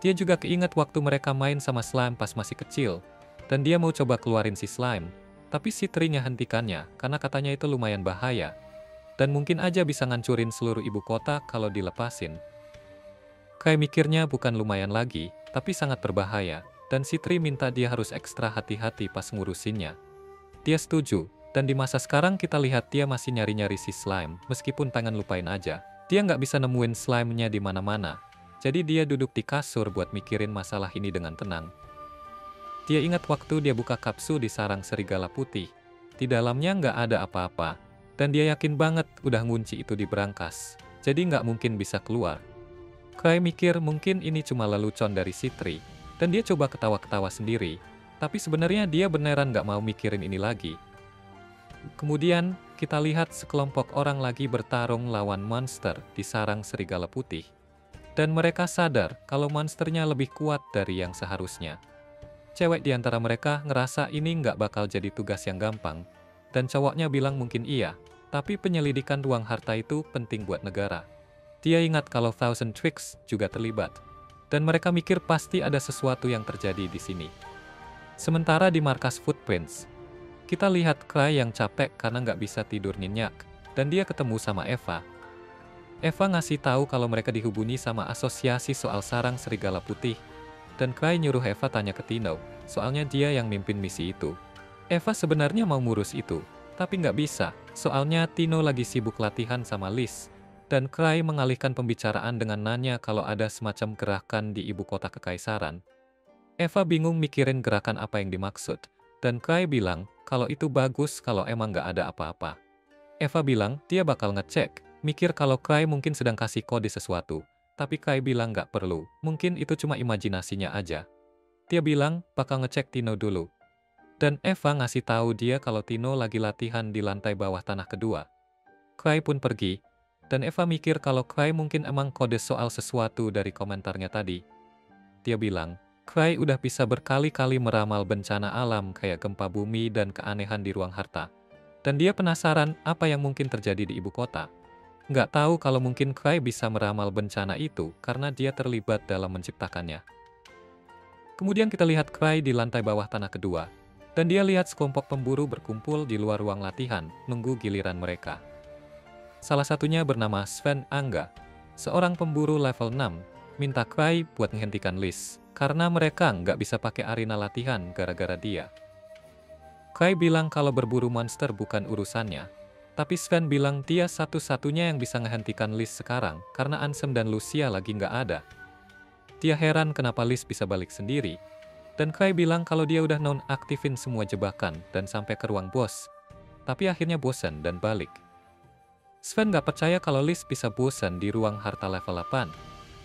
Dia juga keinget waktu mereka main sama slime pas masih kecil, dan dia mau coba keluarin si slime, tapi Citrinya hentikannya karena katanya itu lumayan bahaya, dan mungkin aja bisa ngancurin seluruh ibu kota kalau dilepasin. Cry mikirnya bukan lumayan lagi, tapi sangat berbahaya. Dan Citri minta dia harus ekstra hati-hati pas ngurusinnya. Dia setuju, dan di masa sekarang kita lihat dia masih nyari-nyari si slime, meskipun pengen lupain aja. Dia nggak bisa nemuin slime-nya di mana-mana. Jadi dia duduk di kasur buat mikirin masalah ini dengan tenang. Dia ingat waktu dia buka kapsu di sarang serigala putih. Di dalamnya nggak ada apa-apa, dan dia yakin banget udah ngunci itu di berangkas. Jadi nggak mungkin bisa keluar. Cry mikir mungkin ini cuma lelucon dari Citri. Dan dia coba ketawa-ketawa sendiri, tapi sebenarnya dia beneran nggak mau mikirin ini lagi. Kemudian, kita lihat sekelompok orang lagi bertarung lawan monster di sarang serigala putih. Dan mereka sadar kalau monsternya lebih kuat dari yang seharusnya. Cewek di antara mereka ngerasa ini nggak bakal jadi tugas yang gampang, dan cowoknya bilang mungkin iya, tapi penyelidikan ruang harta itu penting buat negara. Dia ingat kalau Thousand Tricks juga terlibat. Dan mereka mikir pasti ada sesuatu yang terjadi di sini. Sementara di markas Footprints, kita lihat Cry yang capek karena nggak bisa tidur nyenyak, dan dia ketemu sama Eva. Eva ngasih tahu kalau mereka dihubungi sama asosiasi soal sarang serigala putih, dan Cry nyuruh Eva tanya ke Tino, soalnya dia yang mimpin misi itu. Eva sebenarnya mau ngurus itu, tapi nggak bisa, soalnya Tino lagi sibuk latihan sama Liz. Dan Cry mengalihkan pembicaraan dengan nanya kalau ada semacam gerakan di ibu kota Kekaisaran. Eva bingung mikirin gerakan apa yang dimaksud, dan Cry bilang kalau itu bagus kalau emang nggak ada apa-apa. Eva bilang dia bakal ngecek, mikir kalau Cry mungkin sedang kasih kode sesuatu, tapi Cry bilang nggak perlu, mungkin itu cuma imajinasinya aja. Dia bilang bakal ngecek Tino dulu. Dan Eva ngasih tahu dia kalau Tino lagi latihan di lantai bawah tanah kedua. Cry pun pergi. Dan Eva mikir kalau Cry mungkin emang kode soal sesuatu dari komentarnya tadi. Dia bilang, Cry udah bisa berkali-kali meramal bencana alam kayak gempa bumi dan keanehan di ruang harta. Dan dia penasaran apa yang mungkin terjadi di ibu kota. Nggak tahu kalau mungkin Cry bisa meramal bencana itu karena dia terlibat dalam menciptakannya. Kemudian kita lihat Cry di lantai bawah tanah kedua, dan dia lihat sekelompok pemburu berkumpul di luar ruang latihan, nunggu giliran mereka. Salah satunya bernama Sven Angga, seorang pemburu level 6, minta Cry buat menghentikan Liz, karena mereka nggak bisa pakai arena latihan gara-gara dia. Cry bilang kalau berburu monster bukan urusannya, tapi Sven bilang dia satu-satunya yang bisa menghentikan Liz sekarang, karena Ansem dan Lucia lagi nggak ada. Dia heran kenapa Liz bisa balik sendiri, dan Cry bilang kalau dia udah nonaktifin semua jebakan dan sampai ke ruang bos, tapi akhirnya bosan dan balik. Sven nggak percaya kalau Liz bisa bosan di ruang harta level 8,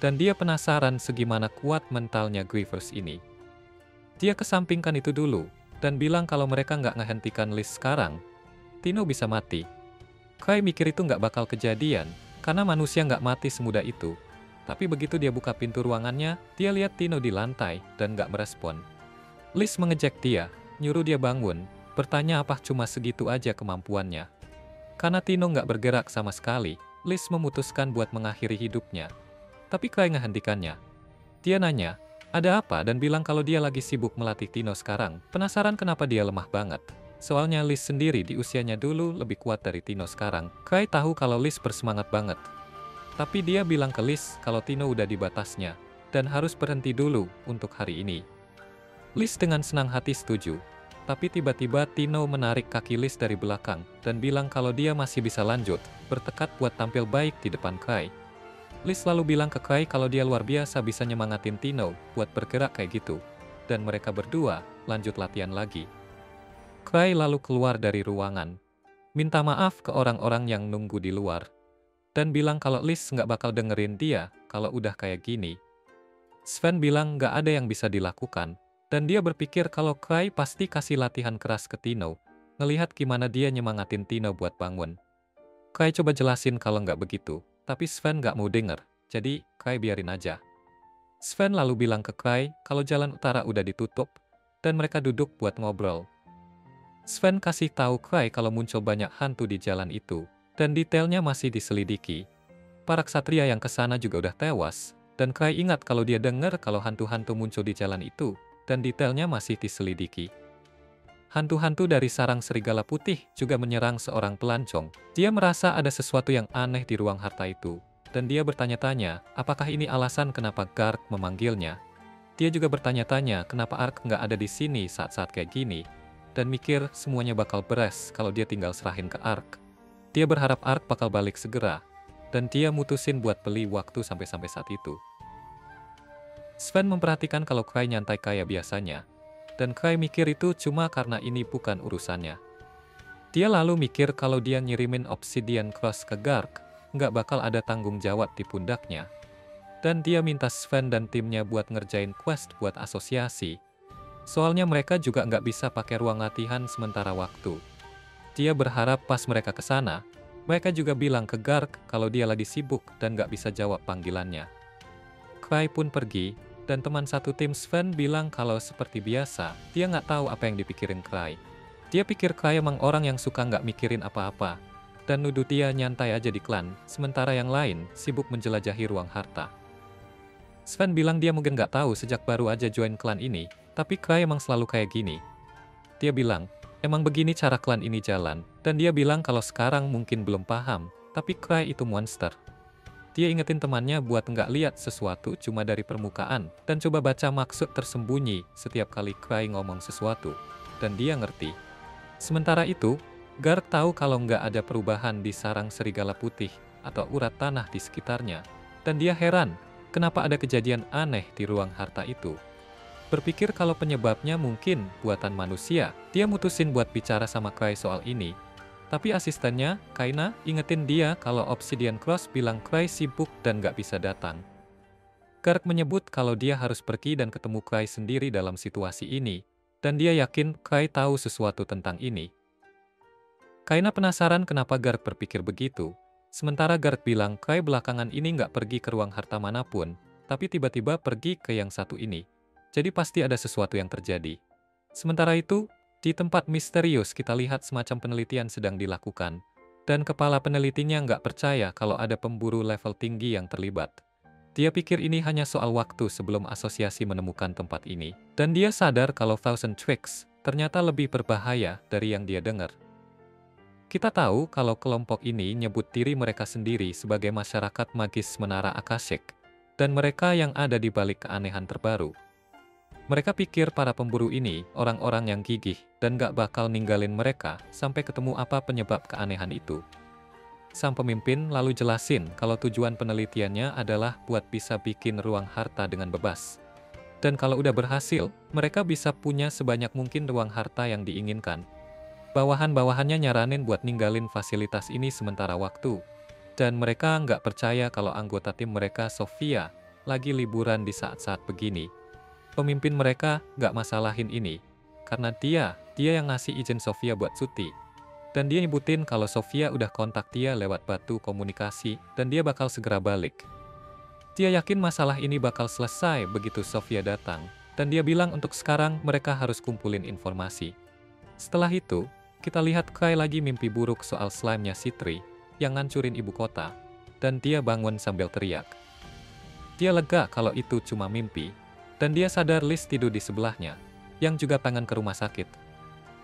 dan dia penasaran segimana kuat mentalnya Grievous ini. Dia kesampingkan itu dulu, dan bilang kalau mereka nggak ngehentikan Liz sekarang, Tino bisa mati. Cry mikir itu nggak bakal kejadian, karena manusia nggak mati semudah itu. Tapi begitu dia buka pintu ruangannya, dia lihat Tino di lantai, dan nggak merespon. Liz mengejek dia, nyuruh dia bangun, bertanya apa cuma segitu aja kemampuannya. Karena Tino nggak bergerak sama sekali, Liz memutuskan buat mengakhiri hidupnya. Tapi Cry ngehentikannya. Dia nanya, ada apa, dan bilang kalau dia lagi sibuk melatih Tino sekarang, penasaran kenapa dia lemah banget. Soalnya Liz sendiri di usianya dulu lebih kuat dari Tino sekarang. Cry tahu kalau Liz bersemangat banget. Tapi dia bilang ke Liz kalau Tino udah di batasnya, dan harus berhenti dulu untuk hari ini. Liz dengan senang hati setuju. Tapi tiba-tiba Tino menarik kaki Liz dari belakang, dan bilang kalau dia masih bisa lanjut, bertekad buat tampil baik di depan Cry. Liz lalu bilang ke Cry kalau dia luar biasa bisa nyemangatin Tino buat bergerak kayak gitu, dan mereka berdua lanjut latihan lagi. Cry lalu keluar dari ruangan, minta maaf ke orang-orang yang nunggu di luar, dan bilang kalau Liz nggak bakal dengerin dia kalau udah kayak gini. Sven bilang nggak ada yang bisa dilakukan, dan dia berpikir kalau Cry pasti kasih latihan keras ke Tino, ngelihat gimana dia nyemangatin Tino buat bangun. Cry coba jelasin kalau nggak begitu, tapi Sven nggak mau denger, jadi Cry biarin aja. Sven lalu bilang ke Cry kalau jalan utara udah ditutup, dan mereka duduk buat ngobrol. Sven kasih tahu Cry kalau muncul banyak hantu di jalan itu, dan detailnya masih diselidiki. Para ksatria yang kesana juga udah tewas, dan Cry ingat kalau dia dengar kalau hantu-hantu muncul di jalan itu, dan detailnya masih diselidiki. Hantu-hantu dari sarang serigala putih juga menyerang seorang pelancong. Dia merasa ada sesuatu yang aneh di ruang harta itu, dan dia bertanya-tanya, apakah ini alasan kenapa Gark memanggilnya. Dia juga bertanya-tanya kenapa Ark nggak ada di sini saat-saat kayak gini, dan mikir semuanya bakal beres kalau dia tinggal serahin ke Ark. Dia berharap Ark bakal balik segera, dan dia mutusin buat beli waktu sampai saat itu. Sven memperhatikan kalau Cry nyantai kayak biasanya, dan Cry mikir itu cuma karena ini bukan urusannya. Dia lalu mikir kalau dia ngirimin Obsidian Cross ke Gark, nggak bakal ada tanggung jawab di pundaknya. Dan dia minta Sven dan timnya buat ngerjain quest buat asosiasi. Soalnya mereka juga nggak bisa pakai ruang latihan sementara waktu. Dia berharap pas mereka ke sana, mereka juga bilang ke Gark kalau dia lagi sibuk dan nggak bisa jawab panggilannya. Cry pun pergi, dan teman satu tim Sven bilang kalau seperti biasa, dia nggak tahu apa yang dipikirin Cry. Dia pikir Cry emang orang yang suka nggak mikirin apa-apa, dan nuduh dia nyantai aja di klan, sementara yang lain sibuk menjelajahi ruang harta. Sven bilang dia mungkin nggak tahu sejak baru aja join klan ini, tapi Cry emang selalu kayak gini. Dia bilang, emang begini cara klan ini jalan, dan dia bilang kalau sekarang mungkin belum paham, tapi Cry itu monster. Dia ingetin temannya buat nggak lihat sesuatu cuma dari permukaan, dan coba baca maksud tersembunyi setiap kali Cry ngomong sesuatu, dan dia ngerti. Sementara itu, Gark tahu kalau nggak ada perubahan di sarang serigala putih atau urat tanah di sekitarnya, dan dia heran kenapa ada kejadian aneh di ruang harta itu. Berpikir kalau penyebabnya mungkin buatan manusia, dia mutusin buat bicara sama Cry soal ini. Tapi asistennya, Kaina, ingetin dia kalau Obsidian Cross bilang Cry sibuk dan gak bisa datang. Gark menyebut kalau dia harus pergi dan ketemu Cry sendiri dalam situasi ini, dan dia yakin Cry tahu sesuatu tentang ini. Kaina penasaran kenapa Gark berpikir begitu, sementara Gark bilang Cry belakangan ini gak pergi ke ruang harta manapun, tapi tiba-tiba pergi ke yang satu ini. Jadi pasti ada sesuatu yang terjadi. Sementara itu, di tempat misterius kita lihat semacam penelitian sedang dilakukan, dan kepala penelitinya nggak percaya kalau ada pemburu level tinggi yang terlibat. Dia pikir ini hanya soal waktu sebelum asosiasi menemukan tempat ini, dan dia sadar kalau Thousand Tricks ternyata lebih berbahaya dari yang dia dengar. Kita tahu kalau kelompok ini nyebut diri mereka sendiri sebagai masyarakat magis Menara Akashic, dan mereka yang ada di balik keanehan terbaru. Mereka pikir para pemburu ini orang-orang yang gigih dan gak bakal ninggalin mereka sampai ketemu apa penyebab keanehan itu. Sang pemimpin lalu jelasin kalau tujuan penelitiannya adalah buat bisa bikin ruang harta dengan bebas. Dan kalau udah berhasil, mereka bisa punya sebanyak mungkin ruang harta yang diinginkan. Bawahan-bawahannya nyaranin buat ninggalin fasilitas ini sementara waktu. Dan mereka nggak percaya kalau anggota tim mereka, Sofia, lagi liburan di saat-saat begini. Pemimpin mereka nggak masalahin ini, karena dia yang ngasih izin Sofia buat cuti. Dan dia nyebutin kalau Sofia udah kontak dia lewat batu komunikasi, dan dia bakal segera balik. Dia yakin masalah ini bakal selesai begitu Sofia datang, dan dia bilang untuk sekarang mereka harus kumpulin informasi. Setelah itu, kita lihat Kai lagi mimpi buruk soal slime-nya Citri yang ngancurin ibu kota, dan dia bangun sambil teriak. Dia lega kalau itu cuma mimpi, dan dia sadar Liz tidur di sebelahnya, yang juga pengen ke rumah sakit.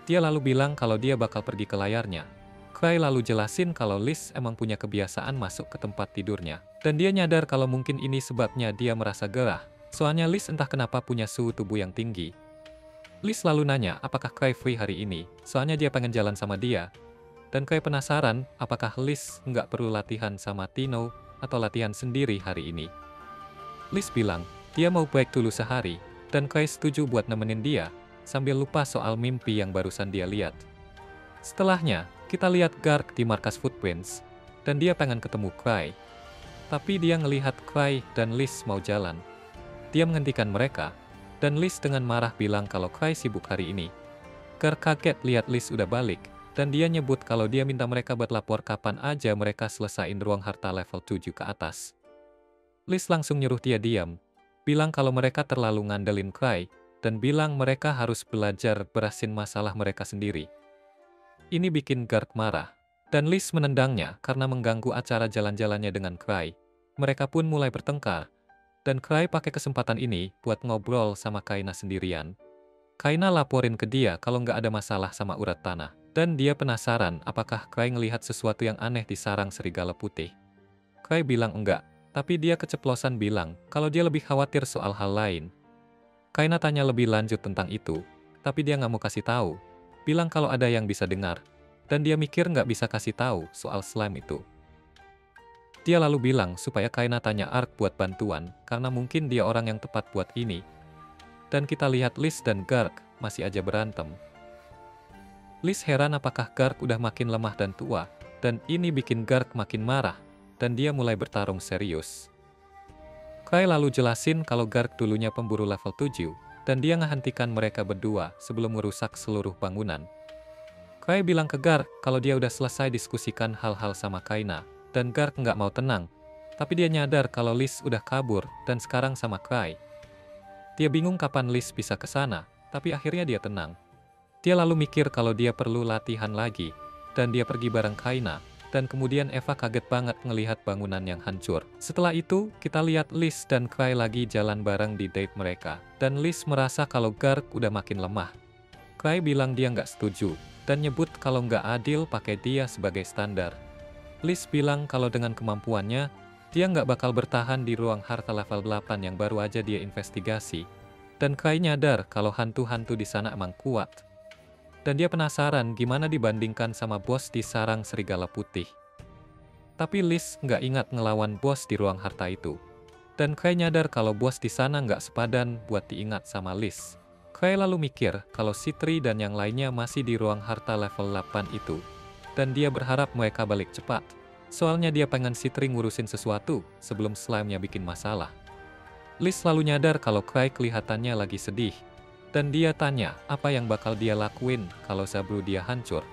Dia lalu bilang kalau dia bakal pergi ke layarnya. Kai lalu jelasin kalau Liz emang punya kebiasaan masuk ke tempat tidurnya, dan dia nyadar kalau mungkin ini sebabnya dia merasa gerah, soalnya Liz entah kenapa punya suhu tubuh yang tinggi. Liz lalu nanya apakah Kai free hari ini, soalnya dia pengen jalan sama dia. Dan Kai penasaran apakah Liz nggak perlu latihan sama Tino atau latihan sendiri hari ini. Liz bilang dia mau break dulu sehari, dan Kai setuju buat nemenin dia, sambil lupa soal mimpi yang barusan dia lihat. Setelahnya, kita lihat Gark di markas Footprints, dan dia pengen ketemu Kai. Tapi dia ngelihat Kai dan Liz mau jalan. Dia menghentikan mereka, dan Liz dengan marah bilang kalau Kai sibuk hari ini. Gark kaget lihat Liz udah balik, dan dia nyebut kalau dia minta mereka buat lapor kapan aja mereka selesain ruang harta level 7 ke atas. Liz langsung nyuruh dia diam, bilang kalau mereka terlalu ngandelin Kai, dan bilang mereka harus belajar berasin masalah mereka sendiri. Ini bikin Gark marah, dan Liz menendangnya karena mengganggu acara jalan-jalannya dengan Kai. Mereka pun mulai bertengkar, dan Kai pakai kesempatan ini buat ngobrol sama Kaina sendirian. Kaina laporin ke dia kalau nggak ada masalah sama urat tanah, dan dia penasaran apakah Kai ngelihat sesuatu yang aneh di sarang serigala putih. Kai bilang enggak, tapi dia keceplosan bilang kalau dia lebih khawatir soal hal lain. Kaina tanya lebih lanjut tentang itu, tapi dia nggak mau kasih tahu, bilang kalau ada yang bisa dengar, dan dia mikir nggak bisa kasih tahu soal slime itu. Dia lalu bilang supaya Kaina tanya Ark buat bantuan, karena mungkin dia orang yang tepat buat ini. Dan kita lihat Liz dan Gark masih aja berantem. Liz heran apakah Gark udah makin lemah dan tua, dan ini bikin Gark makin marah, dan dia mulai bertarung serius. Kai lalu jelasin kalau Gark dulunya pemburu level 7, dan dia ngehentikan mereka berdua sebelum merusak seluruh bangunan. Kai bilang ke Gark kalau dia udah selesai diskusikan hal-hal sama Kaina, dan Gark nggak mau tenang, tapi dia nyadar kalau Liz udah kabur dan sekarang sama Kai. Dia bingung kapan Liz bisa ke sana, tapi akhirnya dia tenang. Dia lalu mikir kalau dia perlu latihan lagi, dan dia pergi bareng Kaina, dan kemudian Eva kaget banget ngelihat bangunan yang hancur. Setelah itu, kita lihat Liz dan Kai lagi jalan bareng di date mereka, dan Liz merasa kalau Gark udah makin lemah. Kai bilang dia nggak setuju, dan nyebut kalau nggak adil pakai dia sebagai standar. Liz bilang kalau dengan kemampuannya, dia nggak bakal bertahan di ruang harta level 8 yang baru aja dia investigasi. Dan Kai nyadar kalau hantu-hantu di sana emang kuat. Dan dia penasaran gimana dibandingkan sama bos di sarang serigala putih. Tapi Liz nggak ingat ngelawan bos di ruang harta itu. Dan Kai nyadar kalau bos di sana nggak sepadan buat diingat sama Liz. Kai lalu mikir kalau Citri dan yang lainnya masih di ruang harta level 8 itu. Dan dia berharap mereka balik cepat. Soalnya dia pengen Citri ngurusin sesuatu sebelum slime-nya bikin masalah. Liz lalu nyadar kalau Kai kelihatannya lagi sedih. Dan dia tanya apa yang bakal dia lakuin kalau Zabru dia hancur.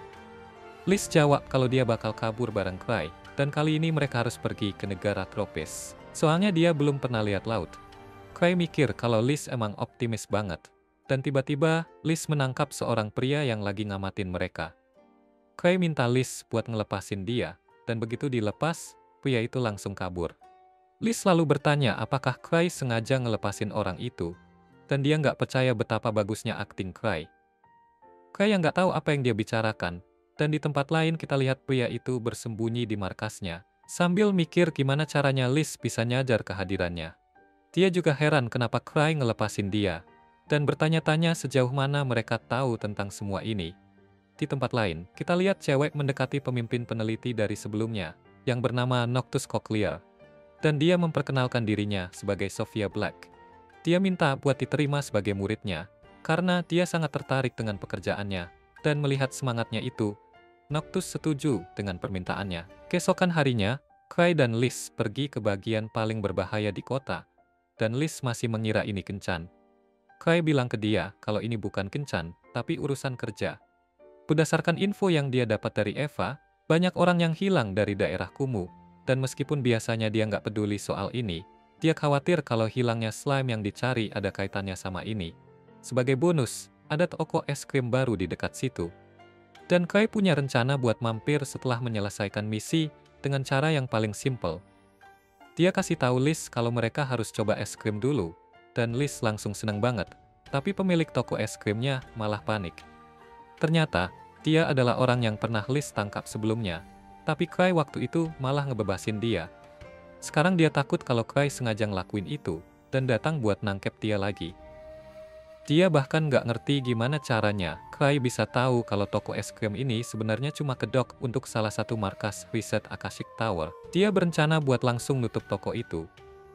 Liz jawab kalau dia bakal kabur bareng Kai. Dan kali ini mereka harus pergi ke negara tropis. Soalnya dia belum pernah lihat laut. Kai mikir kalau Liz emang optimis banget. Dan tiba-tiba Liz menangkap seorang pria yang lagi ngamatin mereka. Kai minta Liz buat ngelepasin dia, dan begitu dilepas, pria itu langsung kabur. Liz selalu bertanya apakah Cry sengaja ngelepasin orang itu, dan dia nggak percaya betapa bagusnya akting Cry. Cry yang nggak tahu apa yang dia bicarakan, dan di tempat lain kita lihat pria itu bersembunyi di markasnya, sambil mikir gimana caranya Liz bisa nyadar kehadirannya. Dia juga heran kenapa Cry ngelepasin dia, dan bertanya-tanya sejauh mana mereka tahu tentang semua ini. Di tempat lain, kita lihat cewek mendekati pemimpin peneliti dari sebelumnya, yang bernama Noctus Cochlear, dan dia memperkenalkan dirinya sebagai Sophia Black. Dia minta buat diterima sebagai muridnya, karena dia sangat tertarik dengan pekerjaannya, dan melihat semangatnya itu, Noctus setuju dengan permintaannya. Keesokan harinya, Cry dan Liz pergi ke bagian paling berbahaya di kota, dan Liz masih mengira ini kencan. Cry bilang ke dia kalau ini bukan kencan, tapi urusan kerja. Berdasarkan info yang dia dapat dari Eva, banyak orang yang hilang dari daerah kumuh, dan meskipun biasanya dia nggak peduli soal ini, dia khawatir kalau hilangnya slime yang dicari ada kaitannya sama ini. Sebagai bonus, ada toko es krim baru di dekat situ. Dan Cry punya rencana buat mampir setelah menyelesaikan misi dengan cara yang paling simple. Dia kasih tahu Liz kalau mereka harus coba es krim dulu, dan Liz langsung seneng banget, tapi pemilik toko es krimnya malah panik. Ternyata, dia adalah orang yang pernah Liz tangkap sebelumnya, tapi Cry waktu itu malah ngebebasin dia. Sekarang dia takut kalau Cry sengaja ngelakuin itu, dan datang buat nangkep dia lagi. Dia bahkan nggak ngerti gimana caranya Cry bisa tahu kalau toko es krim ini sebenarnya cuma kedok untuk salah satu markas riset Akashic Tower. Dia berencana buat langsung nutup toko itu.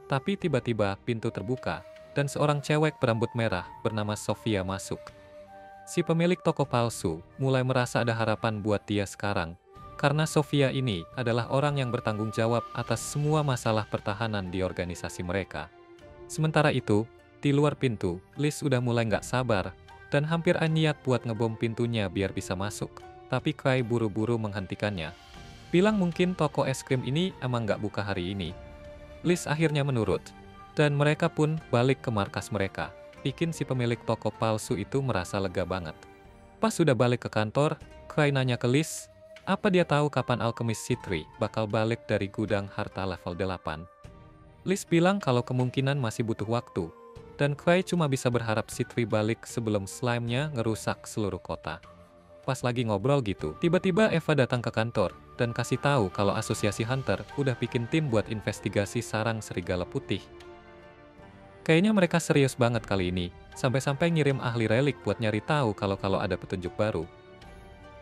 Tapi tiba-tiba pintu terbuka, dan seorang cewek berambut merah bernama Sophia masuk. Si pemilik toko palsu mulai merasa ada harapan buat dia sekarang, karena Sophia ini adalah orang yang bertanggung jawab atas semua masalah pertahanan di organisasi mereka. Sementara itu, di luar pintu, Liz udah mulai nggak sabar, dan hampir niat buat ngebom pintunya biar bisa masuk. Tapi Cry buru-buru menghentikannya. Bilang mungkin toko es krim ini emang nggak buka hari ini. Liz akhirnya menurut, dan mereka pun balik ke markas mereka. Bikin si pemilik toko palsu itu merasa lega banget. Pas sudah balik ke kantor, Cry nanya ke Liz, apa dia tahu kapan alkemis Citri bakal balik dari gudang harta level 8. Liz bilang kalau kemungkinan masih butuh waktu, dan Cry cuma bisa berharap Citri balik sebelum slime-nya ngerusak seluruh kota. Pas lagi ngobrol gitu, tiba-tiba Eva datang ke kantor, dan kasih tahu kalau Asosiasi Hunter udah bikin tim buat investigasi sarang serigala putih. Kayaknya mereka serius banget kali ini, sampai-sampai ngirim ahli relik buat nyari tahu kalau ada petunjuk baru.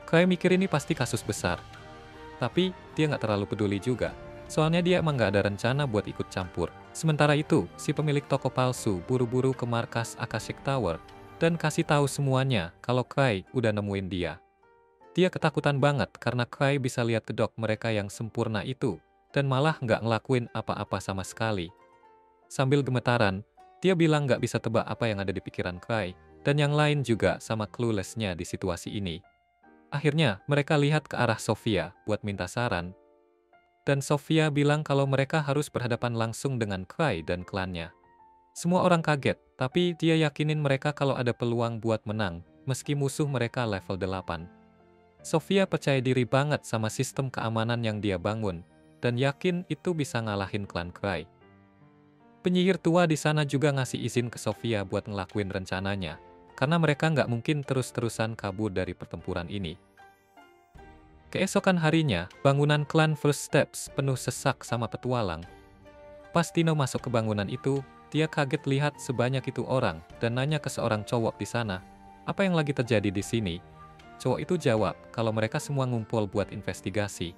Cry mikir ini pasti kasus besar. Tapi, dia nggak terlalu peduli juga. Soalnya dia emang nggak ada rencana buat ikut campur. Sementara itu, si pemilik toko palsu buru-buru ke markas Akashic Tower, dan kasih tahu semuanya kalau Cry udah nemuin dia. Dia ketakutan banget karena Cry bisa lihat kedok mereka yang sempurna itu, dan malah nggak ngelakuin apa-apa sama sekali. Sambil gemetaran, dia bilang nggak bisa tebak apa yang ada di pikiran Cry, dan yang lain juga sama clueless-nya di situasi ini. Akhirnya, mereka lihat ke arah Sophia buat minta saran, dan Sophia bilang kalau mereka harus berhadapan langsung dengan Cry dan klannya. Semua orang kaget, tapi dia yakinin mereka kalau ada peluang buat menang, meski musuh mereka level 8. Sophia percaya diri banget sama sistem keamanan yang dia bangun, dan yakin itu bisa ngalahin klan Cry. Penyihir tua di sana juga ngasih izin ke Sophia buat ngelakuin rencananya, karena mereka nggak mungkin terus-terusan kabur dari pertempuran ini. Keesokan harinya, bangunan klan First Steps penuh sesak sama petualang. Pas Tino masuk ke bangunan itu, dia kaget lihat sebanyak itu orang dan nanya ke seorang cowok di sana, apa yang lagi terjadi di sini? Cowok itu jawab kalau mereka semua ngumpul buat investigasi.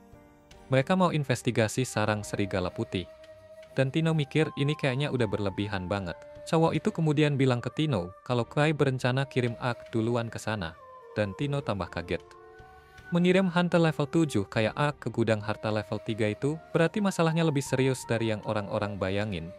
Mereka mau investigasi sarang serigala putih. Dan Tino mikir ini kayaknya udah berlebihan banget. Cowok itu kemudian bilang ke Tino kalau Cry berencana kirim Ark duluan ke sana, dan Tino tambah kaget. Mengirim hunter level 7 kayak Ark ke gudang harta level 3 itu berarti masalahnya lebih serius dari yang orang-orang bayangin.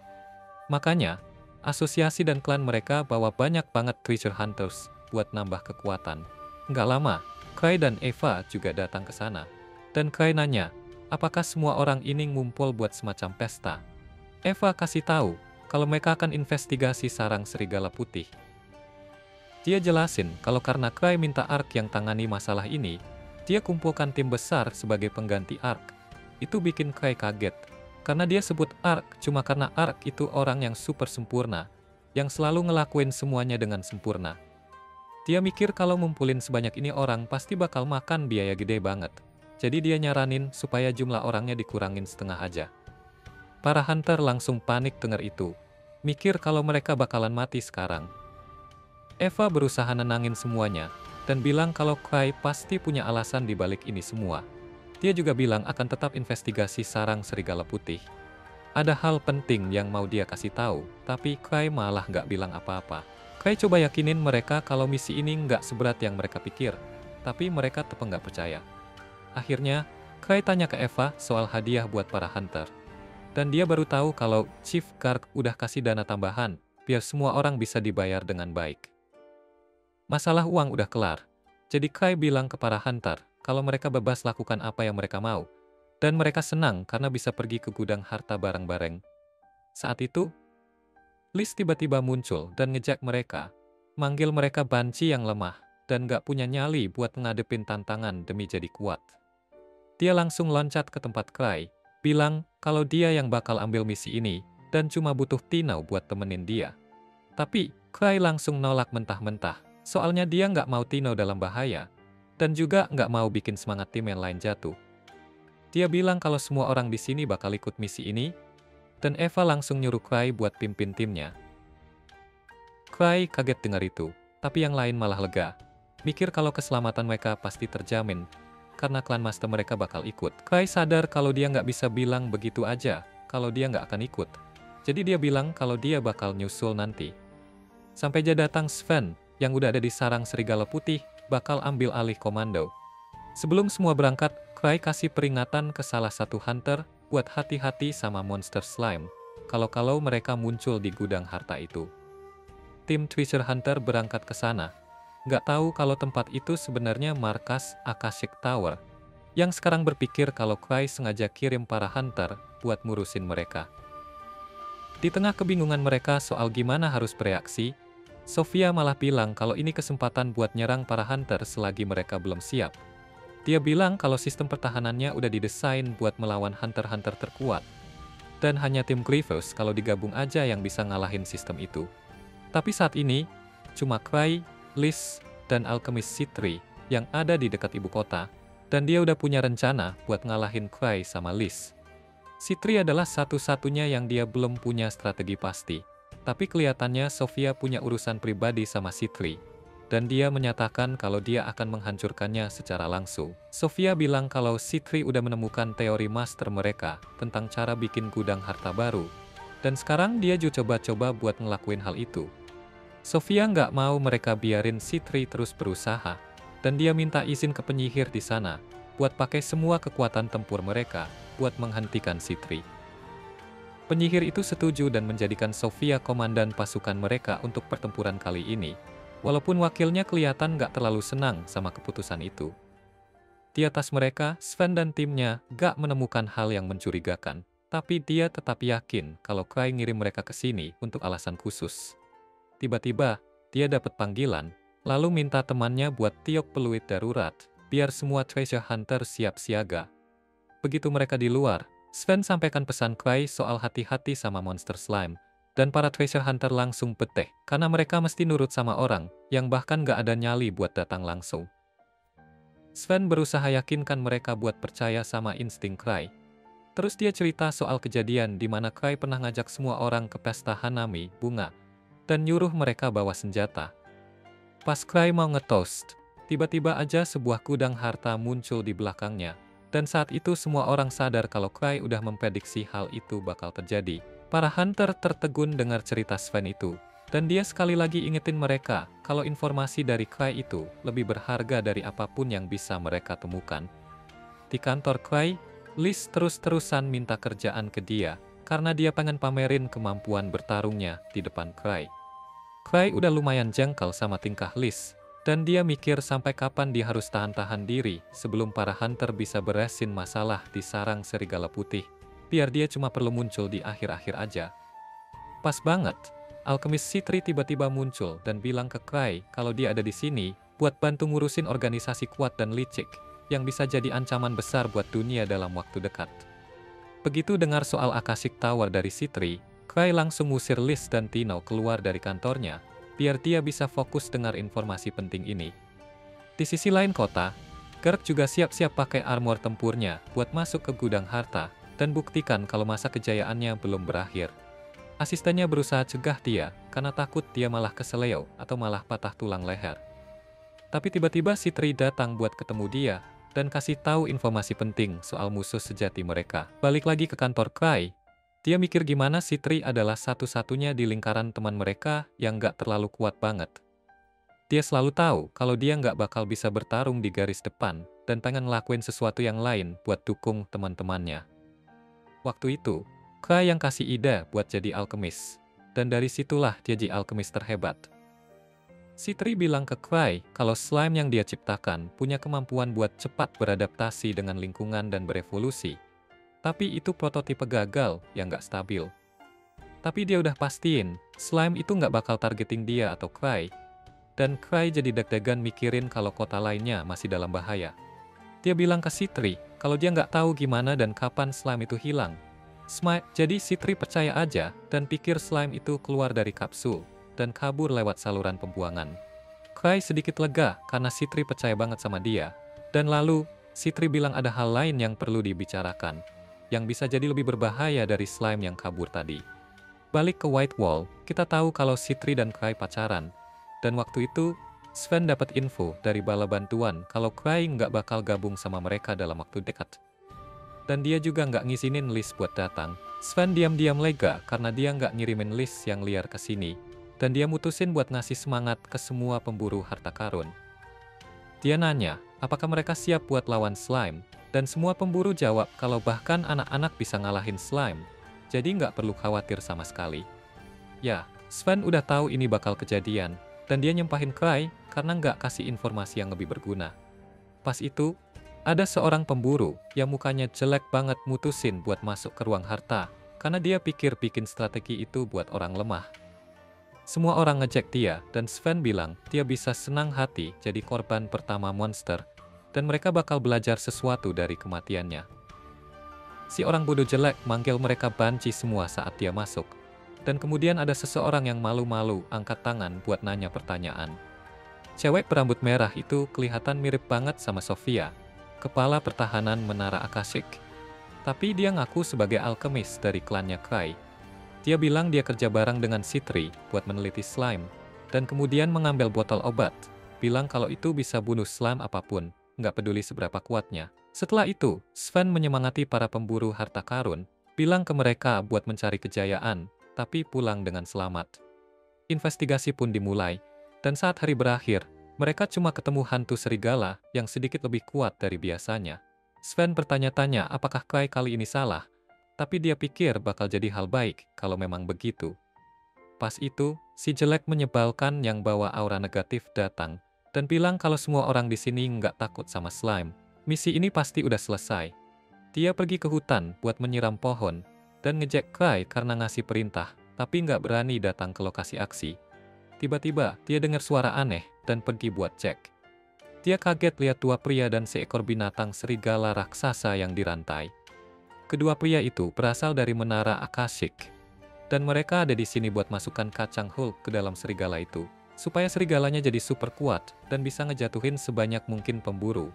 Makanya, asosiasi dan klan mereka bawa banyak banget treasure hunters buat nambah kekuatan. Nggak lama, Cry dan Eva juga datang ke sana. Dan Cry nanya, apakah semua orang ini ngumpul buat semacam pesta? Eva kasih tahu kalau mereka akan investigasi sarang serigala putih. Dia jelasin kalau karena Cry minta Ark yang tangani masalah ini, dia kumpulkan tim besar sebagai pengganti Ark. Itu bikin Cry kaget. Karena dia sebut Ark cuma karena Ark itu orang yang super sempurna, yang selalu ngelakuin semuanya dengan sempurna. Dia mikir kalau ngumpulin sebanyak ini orang pasti bakal makan biaya gede banget. Jadi dia nyaranin supaya jumlah orangnya dikurangin setengah aja. Para hunter langsung panik dengar itu. Mikir kalau mereka bakalan mati sekarang. Eva berusaha nenangin semuanya, dan bilang kalau Kai pasti punya alasan di balik ini semua. Dia juga bilang akan tetap investigasi sarang serigala putih. Ada hal penting yang mau dia kasih tahu, tapi Kai malah nggak bilang apa-apa. Kai coba yakinin mereka kalau misi ini nggak seberat yang mereka pikir, tapi mereka tetap nggak percaya. Akhirnya, Kai tanya ke Eva soal hadiah buat para hunter. Dan dia baru tahu kalau Chief Kark udah kasih dana tambahan, biar semua orang bisa dibayar dengan baik. Masalah uang udah kelar. Jadi Kai bilang ke para hunter kalau mereka bebas lakukan apa yang mereka mau. Dan mereka senang karena bisa pergi ke gudang harta bareng-bareng. Saat itu, Liz tiba-tiba muncul dan ngejek mereka. Manggil mereka banci yang lemah dan gak punya nyali buat ngadepin tantangan demi jadi kuat. Dia langsung loncat ke tempat Kai, bilang kalau dia yang bakal ambil misi ini dan cuma butuh Tino buat temenin dia. Tapi, Kai langsung nolak mentah-mentah. Soalnya dia nggak mau Tino dalam bahaya, dan juga nggak mau bikin semangat tim yang lain jatuh. Dia bilang kalau semua orang di sini bakal ikut misi ini, dan Eva langsung nyuruh Kai buat pimpin timnya. Kai kaget dengar itu, tapi yang lain malah lega. Mikir kalau keselamatan mereka pasti terjamin, karena klan master mereka bakal ikut. Kai sadar kalau dia nggak bisa bilang begitu aja, kalau dia nggak akan ikut. Jadi dia bilang kalau dia bakal nyusul nanti. Sampai aja datang Sven, yang udah ada di sarang serigala putih, bakal ambil alih komando. Sebelum semua berangkat, Kai kasih peringatan ke salah satu hunter, buat hati-hati sama monster slime, kalau mereka muncul di gudang harta itu. Tim Treasure Hunter berangkat ke sana. Nggak tahu kalau tempat itu sebenarnya markas Akashic Tower, yang sekarang berpikir kalau Kai sengaja kirim para hunter buat ngurusin mereka. Di tengah kebingungan mereka soal gimana harus bereaksi, Sofia malah bilang kalau ini kesempatan buat nyerang para hunter selagi mereka belum siap. Dia bilang kalau sistem pertahanannya udah didesain buat melawan hunter-hunter terkuat. Dan hanya tim Grievous kalau digabung aja yang bisa ngalahin sistem itu. Tapi saat ini, cuma Kai, Liz, dan Alchemist Citri yang ada di dekat ibu kota. Dan dia udah punya rencana buat ngalahin Kai sama Liz. Citri adalah satu-satunya yang dia belum punya strategi pasti. Tapi kelihatannya Sofia punya urusan pribadi sama Citri. Dan dia menyatakan kalau dia akan menghancurkannya secara langsung. Sofia bilang kalau Citri udah menemukan teori master mereka tentang cara bikin gudang harta baru. Dan sekarang dia juga coba-coba buat ngelakuin hal itu. Sofia nggak mau mereka biarin Citri terus berusaha. Dan dia minta izin ke penyihir di sana buat pakai semua kekuatan tempur mereka buat menghentikan Citri. Penyihir itu setuju dan menjadikan Sofia komandan pasukan mereka untuk pertempuran kali ini. Walaupun wakilnya kelihatan gak terlalu senang sama keputusan itu. Di atas mereka, Sven dan timnya gak menemukan hal yang mencurigakan. Tapi dia tetap yakin kalau Kai ngirim mereka ke sini untuk alasan khusus. Tiba-tiba, dia dapat panggilan, lalu minta temannya buat tiok peluit darurat, biar semua treasure hunter siap siaga. Begitu mereka di luar, Sven sampaikan pesan Kai soal hati-hati sama monster slime, dan para treasure hunter langsung beteh, karena mereka mesti nurut sama orang, yang bahkan gak ada nyali buat datang langsung. Sven berusaha yakinkan mereka buat percaya sama insting Kai. Terus dia cerita soal kejadian di mana Kai pernah ngajak semua orang ke pesta Hanami, bunga, dan nyuruh mereka bawa senjata. Pas Kai mau nge-toast, tiba-tiba aja sebuah gudang harta muncul di belakangnya. Dan saat itu semua orang sadar kalau Kai udah memprediksi hal itu bakal terjadi. Para hunter tertegun dengar cerita Sven itu. Dan dia sekali lagi ingetin mereka kalau informasi dari Kai itu lebih berharga dari apapun yang bisa mereka temukan. Di kantor Kai, Liz terus-terusan minta kerjaan ke dia karena dia pengen pamerin kemampuan bertarungnya di depan Kai. Kai udah lumayan jengkel sama tingkah Liz. Dan dia mikir sampai kapan dia harus tahan-tahan diri sebelum para hunter bisa beresin masalah di sarang serigala putih, biar dia cuma perlu muncul di akhir-akhir aja. Pas banget, Alchemist Citri tiba-tiba muncul dan bilang ke Kai kalau dia ada di sini buat bantu ngurusin organisasi kuat dan licik yang bisa jadi ancaman besar buat dunia dalam waktu dekat. Begitu dengar soal Akashic Tower dari Citri, Cry langsung ngusir Liz dan Tino keluar dari kantornya, biar dia bisa fokus dengar informasi penting ini. Di sisi lain kota, Kirk juga siap-siap pakai armor tempurnya buat masuk ke gudang harta dan buktikan kalau masa kejayaannya belum berakhir. Asistennya berusaha cegah dia karena takut dia malah keseleo atau malah patah tulang leher. Tapi tiba-tiba Citri datang buat ketemu dia dan kasih tahu informasi penting soal musuh sejati mereka. Balik lagi ke kantor Cry, dia mikir gimana Citri adalah satu-satunya di lingkaran teman mereka yang nggak terlalu kuat banget. Dia selalu tahu kalau dia nggak bakal bisa bertarung di garis depan dan pengen ngelakuin sesuatu yang lain buat dukung teman-temannya. Waktu itu, Cry yang kasih ide buat jadi alkemis, dan dari situlah dia jadi alkemis terhebat. Citri bilang ke Cry kalau slime yang dia ciptakan punya kemampuan buat cepat beradaptasi dengan lingkungan dan berevolusi. Tapi itu prototipe gagal yang nggak stabil. Tapi dia udah pastiin, slime itu nggak bakal targeting dia atau Cry. Dan Cry jadi deg-degan mikirin kalau kota lainnya masih dalam bahaya. Dia bilang ke Citri kalau dia nggak tahu gimana dan kapan slime itu hilang. Jadi Citri percaya aja dan pikir slime itu keluar dari kapsul dan kabur lewat saluran pembuangan. Cry sedikit lega karena Citri percaya banget sama dia. Dan lalu, Citri bilang ada hal lain yang perlu dibicarakan, yang bisa jadi lebih berbahaya dari slime yang kabur tadi. Balik ke White Wall, kita tahu kalau Citri dan Cry pacaran. Dan waktu itu, Sven dapat info dari bala bantuan kalau Cry nggak bakal gabung sama mereka dalam waktu dekat. Dan dia juga nggak ngizinin Liz buat datang. Sven diam-diam lega karena dia nggak ngirimin Liz yang liar ke sini. Dan dia mutusin buat ngasih semangat ke semua pemburu harta karun. Dia nanya, apakah mereka siap buat lawan slime? Dan semua pemburu jawab kalau bahkan anak-anak bisa ngalahin slime. Jadi nggak perlu khawatir sama sekali. Ya, Sven udah tahu ini bakal kejadian. Dan dia nyempahin Cry karena nggak kasih informasi yang lebih berguna. Pas itu, ada seorang pemburu yang mukanya jelek banget mutusin buat masuk ke ruang harta karena dia pikir bikin strategi itu buat orang lemah. Semua orang ngejek dia dan Sven bilang dia bisa senang hati jadi korban pertama monster dan mereka bakal belajar sesuatu dari kematiannya. Si orang bodoh jelek manggil mereka banci semua saat dia masuk. Dan kemudian ada seseorang yang malu-malu angkat tangan buat nanya pertanyaan. Cewek berambut merah itu kelihatan mirip banget sama Sofia, kepala pertahanan Menara Akashic. Tapi dia ngaku sebagai alkemis dari klannya Cry. Dia bilang dia kerja bareng dengan Citri buat meneliti slime, dan kemudian mengambil botol obat, bilang kalau itu bisa bunuh slime apapun, nggak peduli seberapa kuatnya. Setelah itu, Sven menyemangati para pemburu harta karun, bilang ke mereka buat mencari kejayaan, tapi pulang dengan selamat. Investigasi pun dimulai, dan saat hari berakhir, mereka cuma ketemu hantu serigala yang sedikit lebih kuat dari biasanya. Sven bertanya-tanya apakah Cry kali ini salah, tapi dia pikir bakal jadi hal baik kalau memang begitu. Pas itu, si jelek menyebalkan yang bawa aura negatif datang, dan bilang kalau semua orang di sini nggak takut sama slime. Misi ini pasti udah selesai. Dia pergi ke hutan buat menyiram pohon, dan ngejek Cry karena ngasih perintah, tapi nggak berani datang ke lokasi aksi. Tiba-tiba, dia dengar suara aneh dan pergi buat cek. Dia kaget lihat dua pria dan seekor binatang serigala raksasa yang dirantai. Kedua pria itu berasal dari Menara Akashic, dan mereka ada di sini buat masukkan kacang Hulk ke dalam serigala itu, supaya serigalanya jadi super kuat dan bisa ngejatuhin sebanyak mungkin pemburu.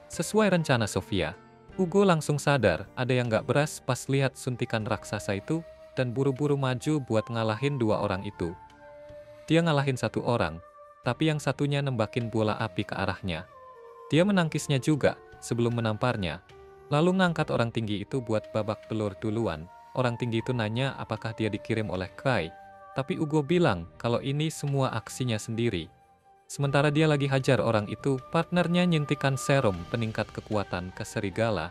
Sesuai rencana Sofia, Ugo langsung sadar ada yang nggak beres pas lihat suntikan raksasa itu dan buru-buru maju buat ngalahin dua orang itu. Dia ngalahin satu orang, tapi yang satunya nembakin bola api ke arahnya. Dia menangkisnya juga sebelum menamparnya, lalu ngangkat orang tinggi itu buat babak belur duluan. Orang tinggi itu nanya apakah dia dikirim oleh Cry, tapi Ugo bilang kalau ini semua aksinya sendiri. Sementara dia lagi hajar orang itu, partnernya nyuntikan serum peningkat kekuatan ke serigala,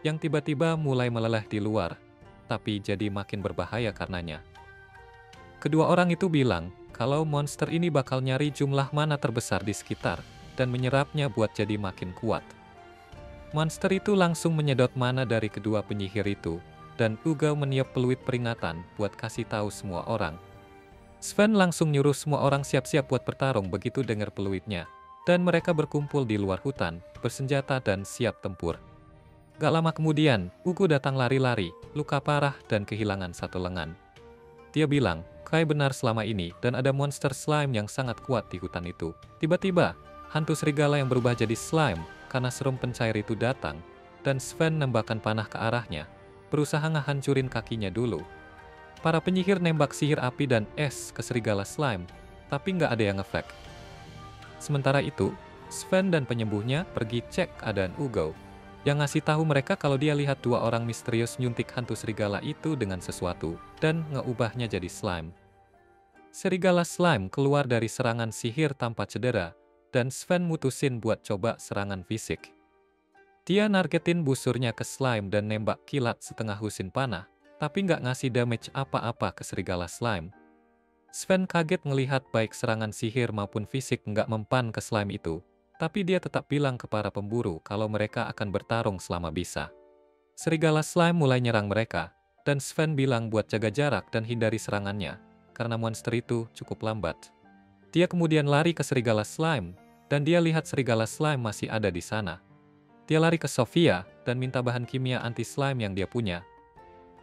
yang tiba-tiba mulai meleleh di luar, tapi jadi makin berbahaya karenanya. Kedua orang itu bilang, kalau monster ini bakal nyari jumlah mana terbesar di sekitar, dan menyerapnya buat jadi makin kuat. Monster itu langsung menyedot mana dari kedua penyihir itu, dan Ugo meniup peluit peringatan buat kasih tahu semua orang. Sven langsung nyuruh semua orang siap-siap buat bertarung begitu dengar peluitnya, dan mereka berkumpul di luar hutan, bersenjata dan siap tempur. Gak lama kemudian, Ugo datang lari-lari, luka parah dan kehilangan satu lengan. Dia bilang, Kai benar selama ini dan ada monster slime yang sangat kuat di hutan itu. Tiba-tiba, hantu serigala yang berubah jadi slime karena serum pencair itu datang, dan Sven nembakkan panah ke arahnya, berusaha ngehancurin kakinya dulu. Para penyihir nembak sihir api dan es ke serigala slime, tapi nggak ada yang ngefek. Sementara itu, Sven dan penyembuhnya pergi cek keadaan Ugo, yang ngasih tahu mereka kalau dia lihat dua orang misterius nyuntik hantu serigala itu dengan sesuatu, dan ngeubahnya jadi slime. Serigala slime keluar dari serangan sihir tanpa cedera, dan Sven mutusin buat coba serangan fisik. Dia nargetin busurnya ke slime dan nembak kilat setengah husin panah, tapi nggak ngasih damage apa-apa ke serigala slime. Sven kaget ngelihat baik serangan sihir maupun fisik nggak mempan ke slime itu, tapi dia tetap bilang ke para pemburu kalau mereka akan bertarung selama bisa. Serigala slime mulai nyerang mereka, dan Sven bilang buat jaga jarak dan hindari serangannya, karena monster itu cukup lambat. Dia kemudian lari ke serigala slime, dan dia lihat serigala slime masih ada di sana. Dia lari ke Sofia dan minta bahan kimia anti-slime yang dia punya.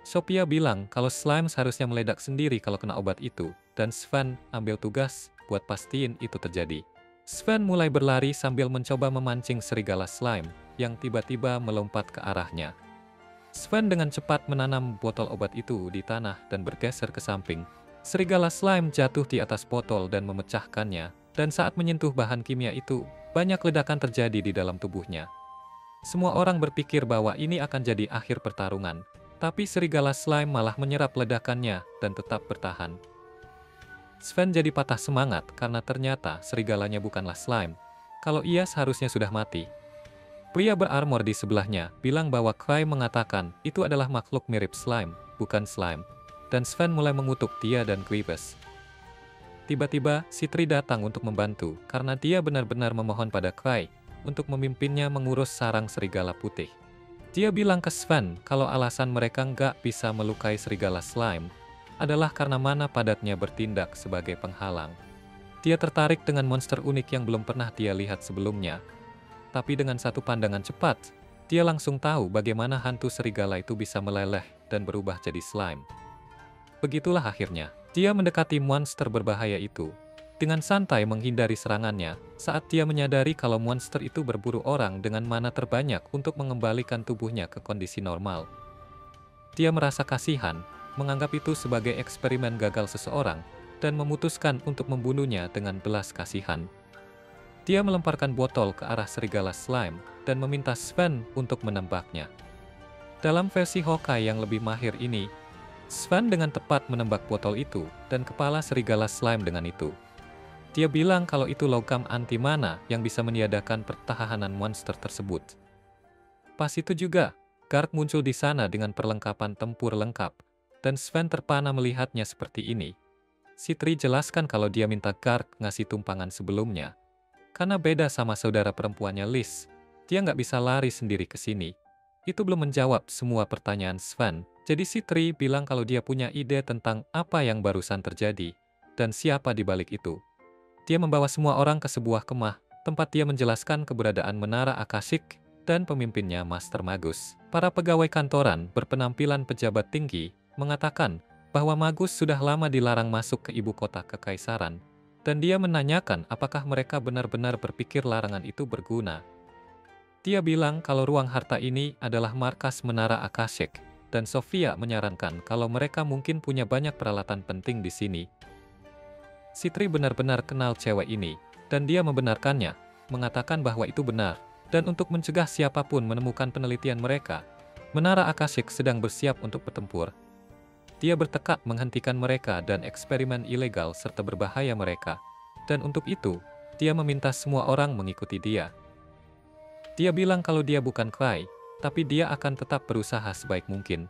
Sophia bilang kalau slime seharusnya meledak sendiri kalau kena obat itu, dan Sven ambil tugas buat pastiin itu terjadi. Sven mulai berlari sambil mencoba memancing serigala slime yang tiba-tiba melompat ke arahnya. Sven dengan cepat menanam botol obat itu di tanah dan bergeser ke samping. Serigala slime jatuh di atas botol dan memecahkannya, dan saat menyentuh bahan kimia itu, banyak ledakan terjadi di dalam tubuhnya. Semua orang berpikir bahwa ini akan jadi akhir pertarungan, tapi serigala slime malah menyerap ledakannya dan tetap bertahan. Sven jadi patah semangat karena ternyata serigalanya bukanlah slime, kalau ia seharusnya sudah mati. Pria berarmor di sebelahnya bilang bahwa Kai mengatakan itu adalah makhluk mirip slime, bukan slime, dan Sven mulai mengutuk dia dan Grievous. Tiba-tiba, Sitri datang untuk membantu karena dia benar-benar memohon pada Kai untuk memimpinnya mengurus sarang serigala putih. Dia bilang ke Sven kalau alasan mereka nggak bisa melukai serigala slime adalah karena mana padatnya bertindak sebagai penghalang. Dia tertarik dengan monster unik yang belum pernah dia lihat sebelumnya. Tapi dengan satu pandangan cepat, dia langsung tahu bagaimana hantu serigala itu bisa meleleh dan berubah jadi slime. Begitulah akhirnya, dia mendekati monster berbahaya itu, dengan santai menghindari serangannya, saat dia menyadari kalau monster itu berburu orang dengan mana terbanyak untuk mengembalikan tubuhnya ke kondisi normal. Dia merasa kasihan, menganggap itu sebagai eksperimen gagal seseorang, dan memutuskan untuk membunuhnya dengan belas kasihan. Dia melemparkan botol ke arah serigala slime dan meminta Sven untuk menembaknya. Dalam versi Hawkeye yang lebih mahir ini, Sven dengan tepat menembak botol itu dan kepala serigala slime dengan itu. Dia bilang kalau itu logam anti mana yang bisa meniadakan pertahanan monster tersebut. Pas itu juga, Gark muncul di sana dengan perlengkapan tempur lengkap, dan Sven terpana melihatnya seperti ini. Sitri jelaskan kalau dia minta Gark ngasih tumpangan sebelumnya. Karena beda sama saudara perempuannya Liz, dia nggak bisa lari sendiri ke sini. Itu belum menjawab semua pertanyaan Sven, jadi Sitri bilang kalau dia punya ide tentang apa yang barusan terjadi, dan siapa di balik itu. Dia membawa semua orang ke sebuah kemah, tempat dia menjelaskan keberadaan menara Akashic dan pemimpinnya Master Magus. Para pegawai kantoran berpenampilan pejabat tinggi mengatakan bahwa Magus sudah lama dilarang masuk ke ibu kota kekaisaran, dan dia menanyakan apakah mereka benar-benar berpikir larangan itu berguna. Dia bilang kalau ruang harta ini adalah markas menara Akashic, dan Sofia menyarankan kalau mereka mungkin punya banyak peralatan penting di sini. Sitri benar-benar kenal cewek ini, dan dia membenarkannya, mengatakan bahwa itu benar, dan untuk mencegah siapapun menemukan penelitian mereka, menara Akashic sedang bersiap untuk bertempur. Dia bertekad menghentikan mereka dan eksperimen ilegal serta berbahaya mereka, dan untuk itu, dia meminta semua orang mengikuti dia. Dia bilang kalau dia bukan Kai, tapi dia akan tetap berusaha sebaik mungkin.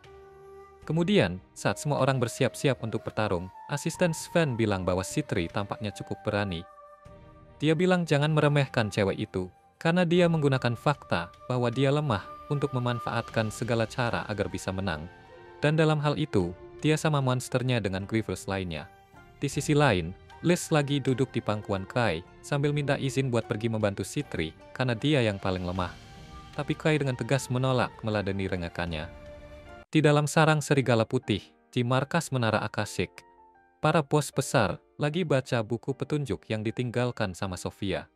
Kemudian, saat semua orang bersiap-siap untuk bertarung, asisten Sven bilang bahwa Sitri tampaknya cukup berani. Dia bilang jangan meremehkan cewek itu, karena dia menggunakan fakta bahwa dia lemah untuk memanfaatkan segala cara agar bisa menang. Dan dalam hal itu, dia sama monsternya dengan Grievous lainnya. Di sisi lain, Liz lagi duduk di pangkuan Kai, sambil minta izin buat pergi membantu Sitri, karena dia yang paling lemah. tapi Cry dengan tegas menolak meladeni rengakannya. Di dalam sarang serigala putih, di markas Menara Akashic, para bos besar lagi baca buku petunjuk yang ditinggalkan sama Sofia.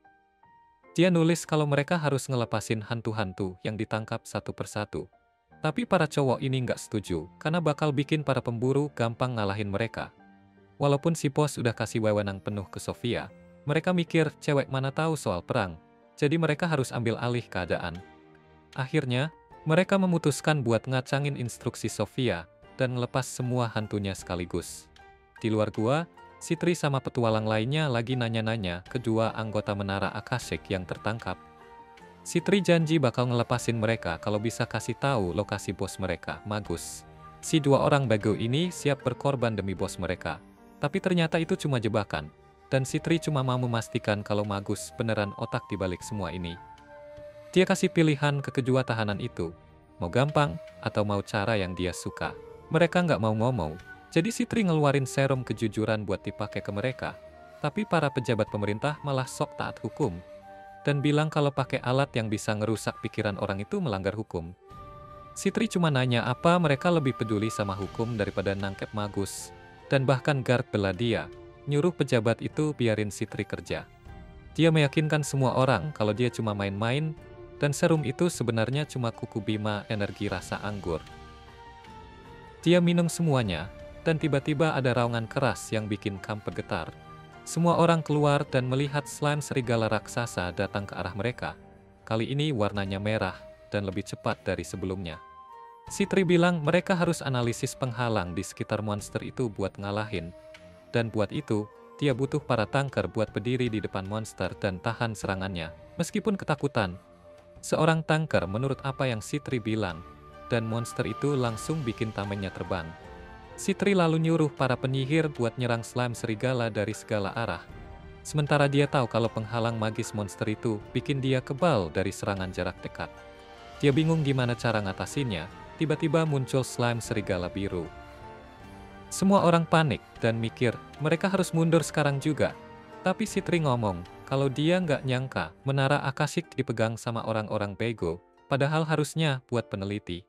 Dia nulis kalau mereka harus ngelepasin hantu-hantu yang ditangkap satu persatu. Tapi para cowok ini nggak setuju, karena bakal bikin para pemburu gampang ngalahin mereka. Walaupun si bos udah kasih wewenang penuh ke Sofia, mereka mikir cewek mana tahu soal perang, jadi mereka harus ambil alih keadaan. Akhirnya, mereka memutuskan buat ngacangin instruksi Sofia dan ngelepas semua hantunya sekaligus. Di luar gua, si Tri sama petualang lainnya lagi nanya-nanya ke dua anggota Menara Akashic yang tertangkap. Si Tri janji bakal ngelepasin mereka kalau bisa kasih tahu lokasi bos mereka, Magus. Si dua orang bego ini siap berkorban demi bos mereka. Tapi ternyata itu cuma jebakan. Dan si Tri cuma mau memastikan kalau Magus beneran otak dibalik semua ini. Dia kasih pilihan ke kedua tahanan itu. Mau gampang, atau mau cara yang dia suka. Mereka nggak mau ngomong. Jadi si Tri ngeluarin serum kejujuran buat dipakai ke mereka. Tapi para pejabat pemerintah malah sok taat hukum. Dan bilang kalau pakai alat yang bisa ngerusak pikiran orang itu melanggar hukum. Si Tri cuma nanya apa mereka lebih peduli sama hukum daripada nangkep Magus. Dan bahkan guard bela dia, nyuruh pejabat itu biarin si Tri kerja. Dia meyakinkan semua orang kalau dia cuma main-main, dan serum itu sebenarnya cuma kuku bima energi rasa anggur. Dia minum semuanya, dan tiba-tiba ada raungan keras yang bikin kamp bergetar. Semua orang keluar dan melihat slime serigala raksasa datang ke arah mereka. Kali ini warnanya merah dan lebih cepat dari sebelumnya. Si Tri bilang mereka harus analisis penghalang di sekitar monster itu buat ngalahin. Dan buat itu, dia butuh para tanker buat berdiri di depan monster dan tahan serangannya, meskipun ketakutan. Seorang tanker menurut apa yang si Tri bilang, dan monster itu langsung bikin tamengnya terbang. Si Tri lalu nyuruh para penyihir buat nyerang slime serigala dari segala arah. Sementara dia tahu kalau penghalang magis monster itu bikin dia kebal dari serangan jarak dekat. Dia bingung gimana cara ngatasinnya, tiba-tiba muncul slime serigala biru. Semua orang panik dan mikir mereka harus mundur sekarang juga. Tapi si Tri ngomong kalau dia nggak nyangka Menara Akashic dipegang sama orang-orang bego, padahal harusnya buat peneliti.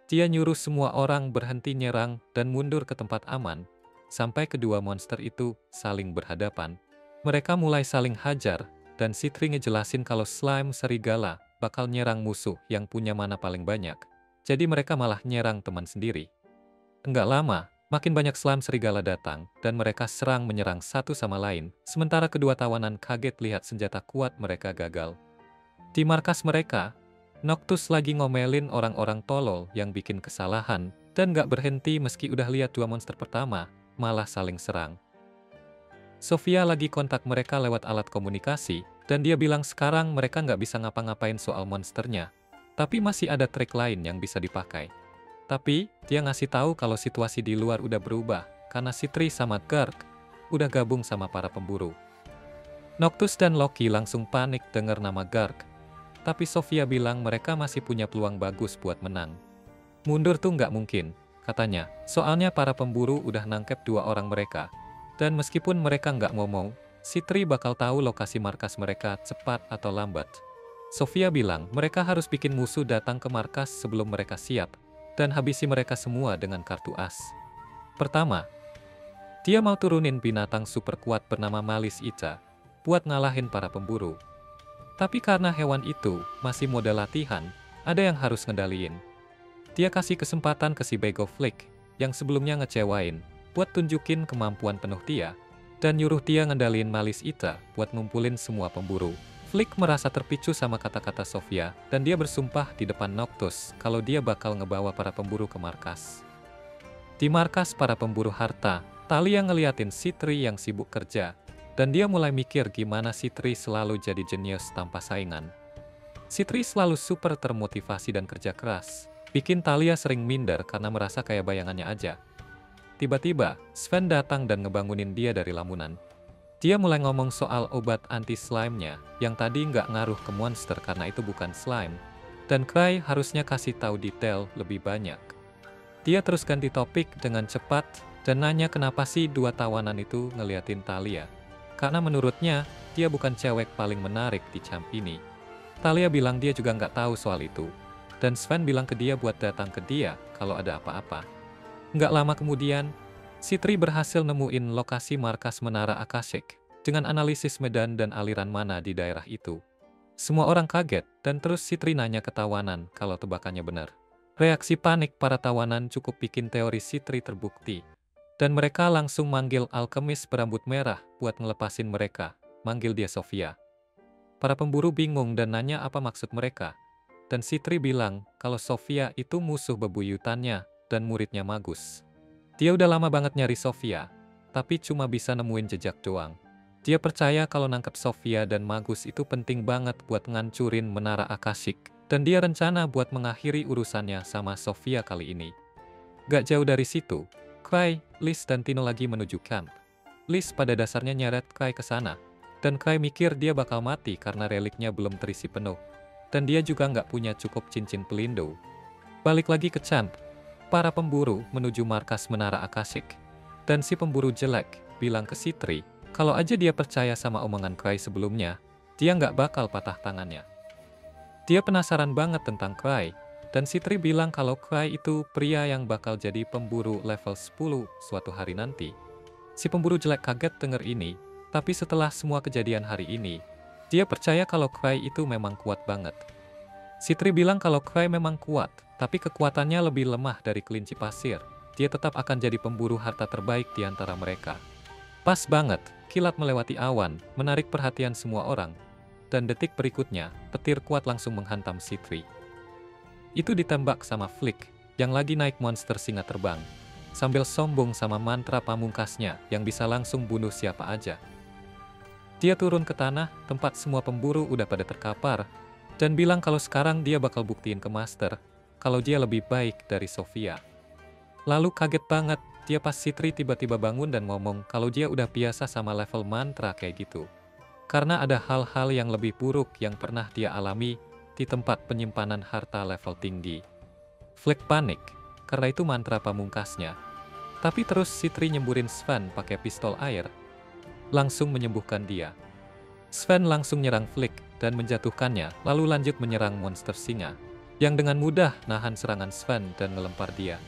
Dia nyuruh semua orang berhenti nyerang dan mundur ke tempat aman, sampai kedua monster itu saling berhadapan. Mereka mulai saling hajar, dan si Tri ngejelasin kalau slime serigala bakal nyerang musuh yang punya mana paling banyak. Jadi mereka malah nyerang teman sendiri. Enggak lama, makin banyak slime serigala datang, dan mereka serang menyerang satu sama lain, sementara kedua tawanan kaget lihat senjata kuat mereka gagal. Di markas mereka, Noctus lagi ngomelin orang-orang tolol yang bikin kesalahan, dan gak berhenti meski udah lihat dua monster pertama, malah saling serang. Sofia lagi kontak mereka lewat alat komunikasi, dan dia bilang sekarang mereka nggak bisa ngapa-ngapain soal monsternya, tapi masih ada trik lain yang bisa dipakai. Tapi, dia ngasih tahu kalau situasi di luar udah berubah, karena si Tri sama Garg udah gabung sama para pemburu. Noctus dan Loki langsung panik dengar nama Garg. Tapi Sofia bilang mereka masih punya peluang bagus buat menang. Mundur tuh nggak mungkin, katanya, soalnya para pemburu udah nangkep dua orang mereka. Dan meskipun mereka nggak ngomong, si Tri bakal tahu lokasi markas mereka cepat atau lambat. Sofia bilang mereka harus bikin musuh datang ke markas sebelum mereka siap, dan habisi mereka semua dengan kartu as. Pertama, dia mau turunin binatang super kuat bernama Malis Ica, buat ngalahin para pemburu. Tapi karena hewan itu masih modal latihan, ada yang harus ngedaliin. Dia kasih kesempatan ke si bego Flick, yang sebelumnya ngecewain, buat tunjukin kemampuan penuh dia, dan nyuruh dia ngendaliin Malis Ita buat ngumpulin semua pemburu. Flick merasa terpicu sama kata-kata Sofia, dan dia bersumpah di depan Noctus kalau dia bakal ngebawa para pemburu ke markas. Di markas para pemburu harta, Talia ngeliatin si Tri yang sibuk kerja, dan dia mulai mikir gimana si Tri selalu jadi jenius tanpa saingan. Si Tri selalu super termotivasi dan kerja keras, bikin Talia sering minder karena merasa kayak bayangannya aja. Tiba-tiba, Sven datang dan ngebangunin dia dari lamunan. Dia mulai ngomong soal obat anti-slime-nya, yang tadi nggak ngaruh ke monster karena itu bukan slime, dan Cry harusnya kasih tahu detail lebih banyak. Dia terus ganti topik dengan cepat, dan nanya kenapa sih dua tawanan itu ngeliatin Talia. Karena menurutnya, dia bukan cewek paling menarik di camp ini. Talia bilang dia juga nggak tahu soal itu. Dan Sven bilang ke dia buat datang ke dia kalau ada apa-apa. Nggak lama kemudian, Sitri berhasil nemuin lokasi markas Menara Akashic dengan analisis medan dan aliran mana di daerah itu. Semua orang kaget dan terus Sitri nanya ke tawanan kalau tebakannya benar. Reaksi panik para tawanan cukup bikin teori Sitri terbukti. Dan mereka langsung manggil alkemis berambut merah buat ngelepasin mereka, manggil dia Sofia. Para pemburu bingung dan nanya apa maksud mereka. Dan Sitri bilang kalau Sofia itu musuh bebuyutannya dan muridnya Magus. Dia udah lama banget nyari Sofia, tapi cuma bisa nemuin jejak doang. Dia percaya kalau nangkep Sofia dan Magus itu penting banget buat ngancurin Menara Akashic. Dan dia rencana buat mengakhiri urusannya sama Sofia kali ini. Gak jauh dari situ, Kai, Liz dan Tino lagi menuju camp. Liz pada dasarnya nyeret Kai ke sana. Dan Kai mikir dia bakal mati karena reliknya belum terisi penuh. Dan dia juga nggak punya cukup cincin pelindo. Balik lagi ke camp, para pemburu menuju markas Menara Akashic. Dan si pemburu jelek bilang ke Sitri, kalau aja dia percaya sama omongan Kai sebelumnya, dia nggak bakal patah tangannya. Dia penasaran banget tentang Kai, dan Sitri bilang kalau Kai itu pria yang bakal jadi pemburu level 10 suatu hari nanti. Si pemburu jelek kaget denger ini, tapi setelah semua kejadian hari ini, dia percaya kalau Kai itu memang kuat banget. Sitri bilang kalau Kai memang kuat, tapi kekuatannya lebih lemah dari kelinci pasir. Dia tetap akan jadi pemburu harta terbaik di antara mereka. Pas banget, kilat melewati awan, menarik perhatian semua orang. Dan detik berikutnya, petir kuat langsung menghantam Sitri. Itu ditembak sama Flick, yang lagi naik monster singa terbang. Sambil sombong sama mantra pamungkasnya yang bisa langsung bunuh siapa aja. Dia turun ke tanah, tempat semua pemburu udah pada terkapar, dan bilang kalau sekarang dia bakal buktiin ke Master, kalau dia lebih baik dari Sofia. Lalu kaget banget, dia pas Sitri tiba-tiba bangun dan ngomong kalau dia udah biasa sama level mantra kayak gitu. Karena ada hal-hal yang lebih buruk yang pernah dia alami di tempat penyimpanan harta level tinggi. Flick panik, karena itu mantra pamungkasnya. Tapi terus Sitri nyemburin Sven pakai pistol air, langsung menyembuhkan dia. Sven langsung nyerang Flick dan menjatuhkannya, lalu lanjut menyerang monster singa, yang dengan mudah nahan serangan Sven dan melempar dia.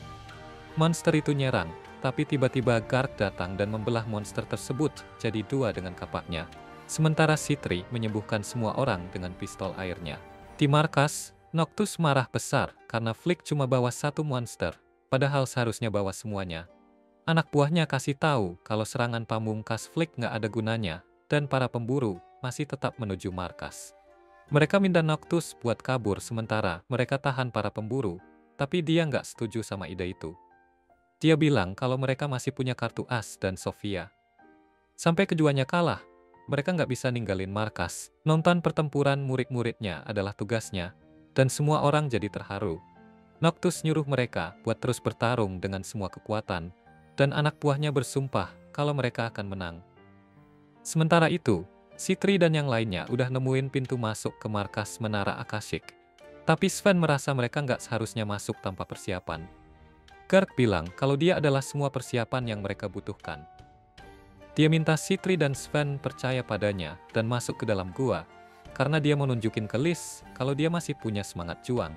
Monster itu nyerang, tapi tiba-tiba Garg datang dan membelah monster tersebut jadi dua dengan kapaknya. Sementara Sitri menyembuhkan semua orang dengan pistol airnya. Di markas, Noctus marah besar karena Flick cuma bawa satu monster, padahal seharusnya bawa semuanya. Anak buahnya kasih tahu kalau serangan pamungkas Flick nggak ada gunanya, dan para pemburu masih tetap menuju markas. Mereka minta Noctus buat kabur sementara mereka tahan para pemburu, tapi dia nggak setuju sama ide itu. Dia bilang kalau mereka masih punya kartu as dan Sofia. Sampai keduanya kalah, mereka nggak bisa ninggalin markas. Nonton pertempuran murid-muridnya adalah tugasnya, dan semua orang jadi terharu. Noctus nyuruh mereka buat terus bertarung dengan semua kekuatan, dan anak buahnya bersumpah kalau mereka akan menang. Sementara itu, Sitri dan yang lainnya udah nemuin pintu masuk ke markas Menara Akashic. Tapi Sven merasa mereka nggak seharusnya masuk tanpa persiapan. Garg bilang kalau dia adalah semua persiapan yang mereka butuhkan. Dia minta Sitri dan Sven percaya padanya dan masuk ke dalam gua, karena dia mau nunjukin ke Liz kalau dia masih punya semangat juang.